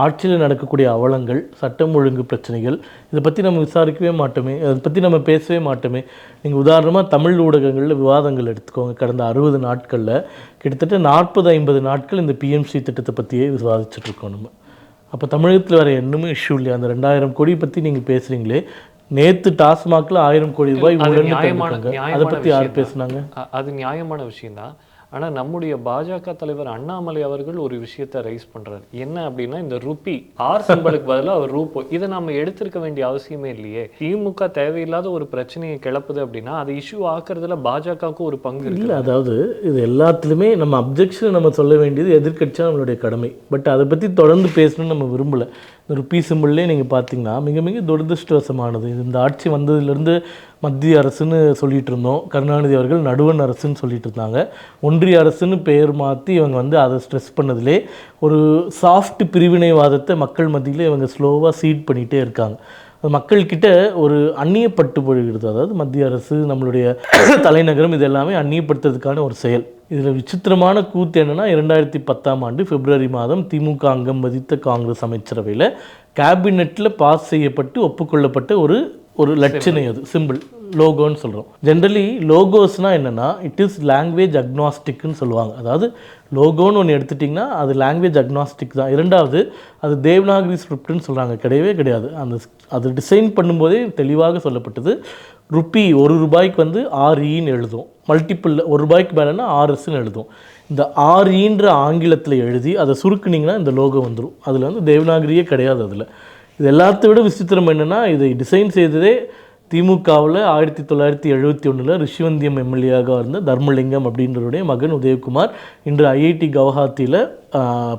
ஆட்சியில் நடக்கக்கூடிய அவலங்கள், சட்டம் ஒழுங்கு பிரச்சனைகள், இதை பற்றி நம்ம விசாரிக்கவே மாட்டோமே, அதை பற்றி நம்ம பேசவே மாட்டோமே. நீங்கள் உதாரணமாக தமிழ் ஊடகங்களில் விவாதங்கள் எடுத்துக்கோங்க. கடந்த 60 நாட்களில் கிட்டத்தட்ட 40-50 நாட்கள் இந்த பிஎம்ஸ்ரீ திட்டத்தை பற்றியே விவாதிச்சுட்ருக்கோம் நம்ம. அப்போ தமிழகத்தில் வேறு என்னமே இஷ்யூ இல்லையா? அந்த 2000 கோடி பற்றி நீங்கள் பேசுகிறீங்களே, நேற்று டாஸ்மாகில் 1000 கோடி ரூபாய் அதை பற்றி யார் பேசுனாங்க? அது நியாயமான விஷயம்தான். ஆனால் நம்முடைய பாஜக தலைவர் அண்ணாமலை அவர்கள் ஒரு விஷயத்தை ரைஸ் பண்ணுறாரு. என்ன அப்படின்னா, இந்த ருப்பி ஆர் சிம்பலுக்கு பதிலாக அவர் ரூபோ, இதை நம்ம எடுத்திருக்க வேண்டிய அவசியமே இல்லையே. திமுக தேவையில்லாத ஒரு பிரச்சனையை கிளப்புது அப்படின்னா அதை இஷ்யூ ஆக்குறதுல பாஜகவுக்கு ஒரு பங்கு இல்லை. அதாவது இது எல்லாத்துலேயுமே நம்ம அப்ஜெக்ஷன் நம்ம சொல்ல வேண்டியது எதிர்க்கட்சியாக நம்மளுடைய கடமை. பட் அதை பற்றி தொடர்ந்து பேசணும்னு நம்ம விரும்பலை. இந்த ருப்பி சிம்பிள்லேயே நீங்கள் பார்த்தீங்கன்னா மிக மிக துரதிருஷ்டவசமானது. இந்த ஆட்சி வந்ததுலேருந்து மத்திய அரசுன்னு சொல்லிகிட்டு இருந்தோம், கருணாநிதி அவர்கள் நடுவண் அரசுன்னு சொல்லிட்டு இருந்தாங்க. ஒன்றிய அரசுன்னு பெயர் மாற்றி இவங்க வந்து அதை ஸ்ட்ரெஸ் பண்ணதிலே ஒரு சாஃப்ட் பிரிவினைவாதத்தை மக்கள் மத்தியில் இவங்க ஸ்லோவாக சீட் பண்ணிகிட்டே இருக்காங்க. அது மக்கள்கிட்ட ஒரு அந்நியப்பட்டு போகிறது. அதாவது மத்திய அரசு, நம்மளுடைய தலைநகரம், இது எல்லாமே அந்நியப்படுத்துறதுக்கான ஒரு செயல். இதில் விசித்திரமான கூத்து என்னென்னா, 2010ஆம் ஆண்டு பிப்ரவரி மாதம் திமுக அங்கம் வகித்த காங்கிரஸ் அமைச்சரவையில் கேபினெட்டில் பாஸ் செய்யப்பட்டு ஒப்புக்கொள்ளப்பட்ட ஒரு லட்சணை, அது சிம்பிள், லோகோன்னு சொல்கிறோம். ஜென்ரலி லோகோஸ்னால் என்னென்னா, இட் இஸ் லாங்குவேஜ் அக்னாஸ்டிக்னு சொல்லுவாங்க. அதாவது லோகோன்னு ஒன்று எடுத்துட்டிங்கன்னா அது லாங்குவேஜ் அக்னாஸ்டிக் தான். இரண்டாவது, அது தேவநாகரி ஸ்கிரிப்ட்னு சொல்கிறாங்க. கிடையவே கிடையாது. அது டிசைன் பண்ணும்போதே தெளிவாக சொல்லப்பட்டது. ருப்பி ₹1 வந்து REன்னு எழுதும், மல்டிப்பிள் ₹1 மேலேன்னா RSன்னு எழுதும். இந்த REன்ற ஆங்கிலத்தில் எழுதி அதை சுருக்குனிங்கன்னா இந்த லோகோ வந்துடும். அதில் வந்து தேவநாகரியே கிடையாது. அதில் இது எல்லாத்த விட விசித்திரம் என்னென்னா, இதை டிசைன் செய்ததே திமுகவில் 1971 ரிஷிவந்தியம் எம்எல்ஏயாக இருந்த தர்மலிங்கம் அப்படின்றவருடைய மகன் உதயகுமார் இன்று IIT கவுஹாத்தியில்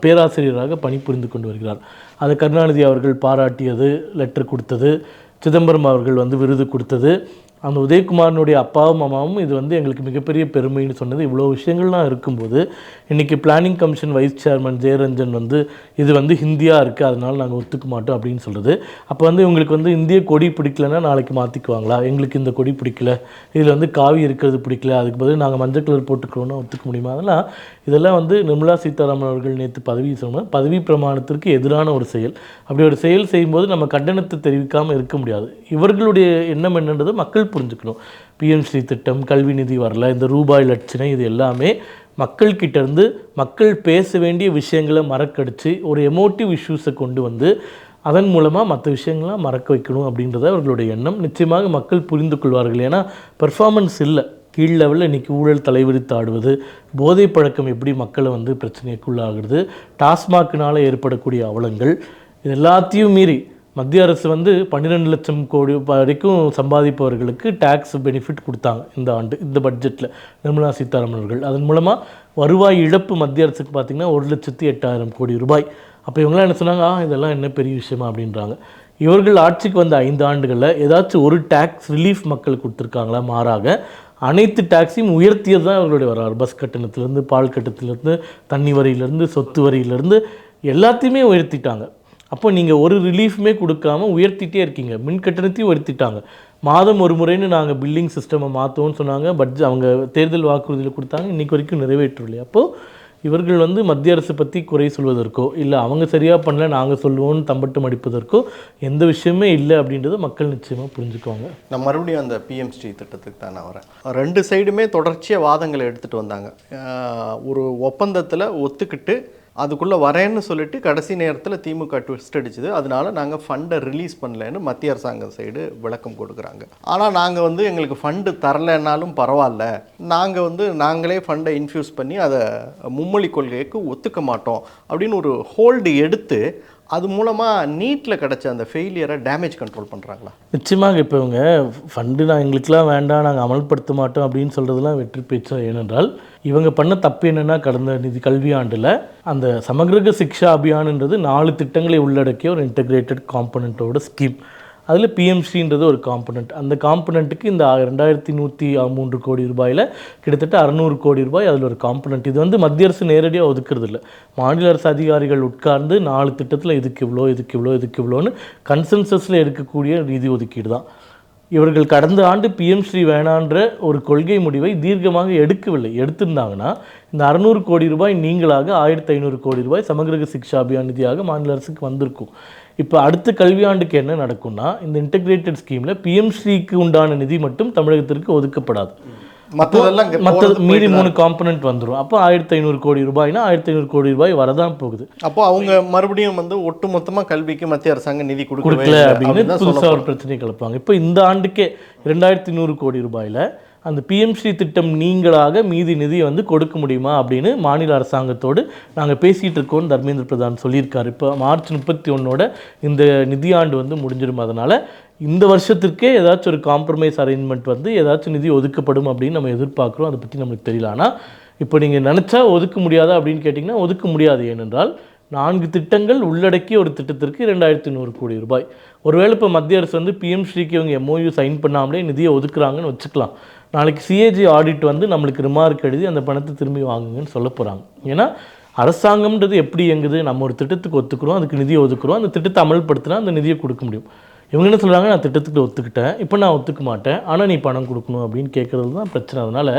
பேராசிரியராக பணிபுரிந்து கொண்டு வருகிறார். அதை கருணாநிதி அவர்கள் பாராட்டியது, லெட்டர் கொடுத்தது, சிதம்பரம் அவர்கள் வந்து விருது கொடுத்தது, அந்த உதயகுமாரனுடைய அப்பாவும் அம்மாவும் இது வந்து எங்களுக்கு மிகப்பெரிய பெருமைன்னு சொன்னது. இவ்வளோ விஷயங்கள்லாம் இருக்கும்போது இன்றைக்கி planning commission vice chairman Jayaranjan வந்து இது வந்து ஹிந்தியாக இருக்குது, அதனால் நாங்கள் ஒத்துக்க மாட்டோம் அப்படின்னு சொல்கிறது. அப்போ வந்து இவங்களுக்கு வந்து இந்திய கொடி பிடிக்கலன்னா நாளைக்கு மாற்றிக்குவாங்களா? எங்களுக்கு இந்த கொடி பிடிக்கல, இதில் வந்து காவி இருக்கிறது பிடிக்கல, அதுக்கு பதில் நாங்கள் மஞ்சள் கலர் போட்டுக்கிறோன்னா ஒத்துக்க முடியுமா? இதெல்லாம் வந்து நிர்மலா சீதாராமன் அவர்கள் நேற்று பதவி பிரமாணத்திற்கு எதிரான ஒரு செயல். அப்படி ஒரு செயல் செய்யும்போது நம்ம கண்டனத்தை தெரிவிக்காமல் இருக்க முடியாது. இவர்களுடைய எண்ணம் என்னன்றது மக்கள் புரிஞ்சுக்கணும். PMC திட்டம், கல்வி நிதி வரல, இந்த ரூபாய் லட்சணை, இது எல்லாமே மக்கள்கிட்டேருந்து மக்கள் பேச வேண்டிய விஷயங்களை மறக்கடிச்சு ஒரு எமோட்டிவ் இஷ்யூஸை கொண்டு வந்து அதன் மூலமாக மற்ற விஷயங்கள்லாம் மறக்க வைக்கணும் அப்படின்றத அவர்களுடைய எண்ணம். நிச்சயமாக மக்கள் புரிந்து கொள்வார்கள். ஏன்னா பெர்ஃபார்மன்ஸ் இல்லை, கீழ் லெவலில் இன்றைக்கி ஊழல் தலைவிரித்து ஆடுவது, போதை பழக்கம் எப்படி மக்களை வந்து பிரச்சனைக்குள்ளாகிறது, டாஸ்மாகினால் ஏற்படக்கூடிய அவலங்கள், இது எல்லாத்தையும் மீறி மத்திய அரசு வந்து 12 லட்சம் கோடி வரைக்கும் சம்பாதிப்பவர்களுக்கு டேக்ஸ் பெனிஃபிட் கொடுத்தாங்க இந்த ஆண்டு, இந்த பட்ஜெட்டில் நிர்மலா சீதாராமன் அவர்கள். அதன் மூலமாக வருவாய் இழப்பு மத்திய அரசுக்கு பார்த்திங்கன்னா ₹1,08,000 கோடி. அப்போ இவங்களாம் என்ன சொன்னாங்க, இதெல்லாம் என்ன பெரிய விஷயமா அப்படின்றாங்க. இவர்கள் ஆட்சிக்கு வந்த 5 ஆண்டுகளில் ஏதாச்சும் ஒரு டேக்ஸ் ரிலீஃப் மக்களுக்கு கொடுத்துருக்காங்களா? மாறாக அனைத்து டேக்ஸையும் உயர்த்தியது தான் இவர்களுடைய வரலாறு. பஸ் கட்டணத்திலேருந்து, பால் கட்டணத்திலேருந்து, தண்ணி வரியிலேருந்து, சொத்து வரியிலேருந்து எல்லாத்தையுமே உயர்த்திட்டாங்க. அப்போ நீங்கள் ஒரு ரிலீஃப்மே கொடுக்காமல் உயர்த்திட்டே இருக்கீங்க. மின் கட்டணத்தையும் உயர்த்திட்டாங்க. மாதம் ஒரு முறைன்னு நாங்கள் பில்லிங் சிஸ்டமை மாற்றுவோன்னு சொன்னாங்க. அவங்க தேர்தல் வாக்குறுதியில் கொடுத்தாங்க, இன்றைக்கி வரைக்கும் நிறைவேற்றவில்லை. அப்போது இவர்கள் வந்து மத்திய அரசு பற்றி குறை சொல்வதற்கோ இல்லை அவங்க சரியாக பண்ணல நாங்கள் சொல்லுவோன்னு தம்பட்டம் அடிப்பதற்கோ எந்த விஷயமே இல்லை அப்படின்றத மக்கள் நிச்சயமாக புரிஞ்சுக்குவாங்க. நான் மறுபடியும் அந்த PMC திட்டத்துக்கு தான் நான் வரேன். 2 சைடுமே தொடர்ச்சியாக வாதங்களை எடுத்துகிட்டு வந்தாங்க. ஒரு ஒப்பந்தத்தில் ஒத்துக்கிட்டு அதுக்குள்ளே வரேன்னு சொல்லிட்டு கடைசி நேரத்தில் திமுக ட்விஸ்ட் அடிச்சுது. அதனால நாங்கள் ஃபண்டை ரிலீஸ் பண்ணலன்னு மத்திய அரசாங்கம் சைடு விளக்கம் கொடுக்குறாங்க. ஆனால் நாங்கள் வந்து எங்களுக்கு ஃபண்டு தரலைன்னாலும் பரவாயில்ல, நாங்கள் வந்து நாங்களே ஃபண்டை இன்ஃப்யூஸ் பண்ணி அதை மும்மொழி கொள்கைக்கு ஒத்துக்க மாட்டோம் அப்படின்னு ஒரு ஹோல்டு எடுத்து அது மூலமாக நீட்டில் கிடச்ச அந்த ஃபெயிலியரை டேமேஜ் கண்ட்ரோல் பண்ணுறாங்களா? நிச்சயமாக. இப்போ இவங்க ஃபண்டு நான் எங்களுக்கெலாம் வேண்டாம், நாங்கள் அமல்படுத்த மாட்டோம் அப்படின்னு சொல்கிறதுலாம் வெற்றி பேச்சா? ஏனென்றால் இவங்க பண்ண தப்பு என்னென்னா, கடந்த கல்வியாண்டில் அந்த சமகிரக சிக்ஷா அபியான்ன்றது 4 திட்டங்களை உள்ளடக்கிய ஒரு இன்டெகிரேட்டட் காம்பனண்ட்டோட ஸ்கீம். அதில் PMCன்றது ஒரு காம்பனண்ட். அந்த காம்பனண்ட்டுக்கு இந்த ₹2103 கோடி கிட்டத்தட்ட ₹600 கோடி அதில் ஒரு காம்பனண்ட். இது வந்து மத்திய அரசு நேரடியாக ஒதுக்குறது இல்லை. மாநில அரசு அதிகாரிகள் உட்கார்ந்து 4 திட்டத்தில் இதுக்கு இவ்வளோன்னு கன்சென்சஸில் எடுக்கக்கூடிய நிதி ஒதுக்கீடு தான். இவர்கள் கடந்த ஆண்டு PMC வேணான்ற ஒரு கொள்கை முடிவை தீர்க்கமாக எடுக்கவில்லை. எடுத்திருந்தாங்கன்னா இந்த ₹600 கோடி நீங்களாக ₹1500 கோடி சமகிரக சிக்ஷா அபியான் நிதியாக மாநில அரசுக்கு வந்திருக்கும். இப்போ அடுத்த கல்வியாண்டுக்கு என்ன நடக்கும்னா, இந்த இன்டெகிரேட்டட் ஸ்கீமில் PMCக்கு உண்டான நிதி மட்டும் தமிழகத்திற்கு ஒதுக்கப்படாது. மற்ற மீறி 3 காம்பனண்ட் வந்துடும். அப்போ ₹1500 கோடி ₹1500 கோடி வரதான் போகுது. அப்போ அவங்க மறுபடியும் வந்து ஒட்டு மொத்தமாக கல்விக்கு மத்திய அரசாங்கம் நிதி கொடுக்கல அப்படின்னு புதுசாக ஒரு பிரச்சனை கிளப்பாங்க. இப்போ இந்த ஆண்டுக்கே ₹2100 கோடி அந்த PMC திட்டம் நீங்களாக மீதி நிதியை வந்து கொடுக்க முடியுமா அப்படின்னு மாநில அரசாங்கத்தோடு நாங்கள் பேசிகிட்டு இருக்கோன்னு தர்மேந்திர பிரதான் சொல்லியிருக்காரு. இப்போ மார்ச் 31 இந்த நிதியாண்டு வந்து முடிஞ்சிடும். அதனால் இந்த வருஷத்திற்கே ஏதாச்சும் ஒரு காம்ப்ரமைஸ் அரேஞ்ச்மெண்ட் வந்து ஏதாச்சும் நிதி ஒதுக்கப்படும் அப்படின்னு நம்ம எதிர்பார்க்குறோம். அதை பற்றி நம்மளுக்கு தெரியல. ஆனால் இப்போ நீங்கள் நினச்சா ஒதுக்க முடியாதா அப்படின்னு கேட்டிங்கன்னா ஒதுக்க முடியாது. ஏனென்றால் 4 திட்டங்கள் உள்ளடக்கிய ஒரு திட்டத்திற்கு ₹2100 கோடி. ஒருவேளை இப்போ மத்திய அரசு வந்து PMCக்கு இவங்க MOU சைன் பண்ணாமலே நிதியை ஒதுக்குறாங்கன்னு வச்சுக்கலாம். நாளைக்கு CAG ஆடிட் வந்து நம்மளுக்கு ரிமார்க் எழுதி அந்த பணத்தை திரும்பி வாங்குங்கன்னு சொல்ல போகிறாங்க. ஏன்னா அரசாங்கம்ன்றது எப்படி இயங்குது, நம்ம ஒரு திட்டத்துக்கு ஒத்துக்கிறோம், அதுக்கு நிதியை ஒதுக்குறோம், அந்த திட்டத்தை அமல்படுத்தினா அந்த நிதியை கொடுக்க முடியும். இவங்க என்ன சொல்கிறாங்க, நான் திட்டத்துக்கு ஒத்துக்கிட்டேன், இப்போ நான் ஒத்துக்க மாட்டேன், ஆனால் நீ பணம் கொடுக்கணும் அப்படின்னு கேட்குறது தான் பிரச்சனை. அதனால்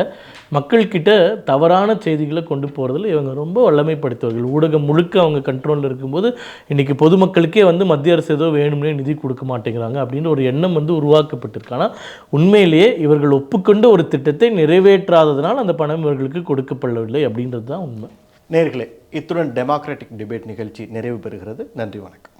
மக்கள்கிட்ட தவறான செய்திகளை கொண்டு போகிறதுல இவங்க ரொம்ப வல்லமைப்படுத்துவார்கள். ஊடகம் முழுக்க அவங்க கண்ட்ரோலில் இருக்கும்போது இன்றைக்கி பொதுமக்களுக்கே வந்து மத்திய அரசு ஏதோ வேணும்னே நிதி கொடுக்க மாட்டேங்கிறாங்க அப்படின்னு ஒரு எண்ணம் வந்து உருவாக்கப்பட்டிருக்கு. ஆனால் உண்மையிலேயே இவர்கள் ஒப்புக்கொண்டு ஒரு திட்டத்தை நிறைவேற்றாததுனால் அந்த பணம் இவர்களுக்கு கொடுக்கப்படவில்லை அப்படின்றது தான் உண்மை. நேயர்களே, இத்துடன் டெமோக்ராட்டிக் டிபேட் நிகழ்ச்சி நிறைவு பெறுகிறது. நன்றி, வணக்கம்.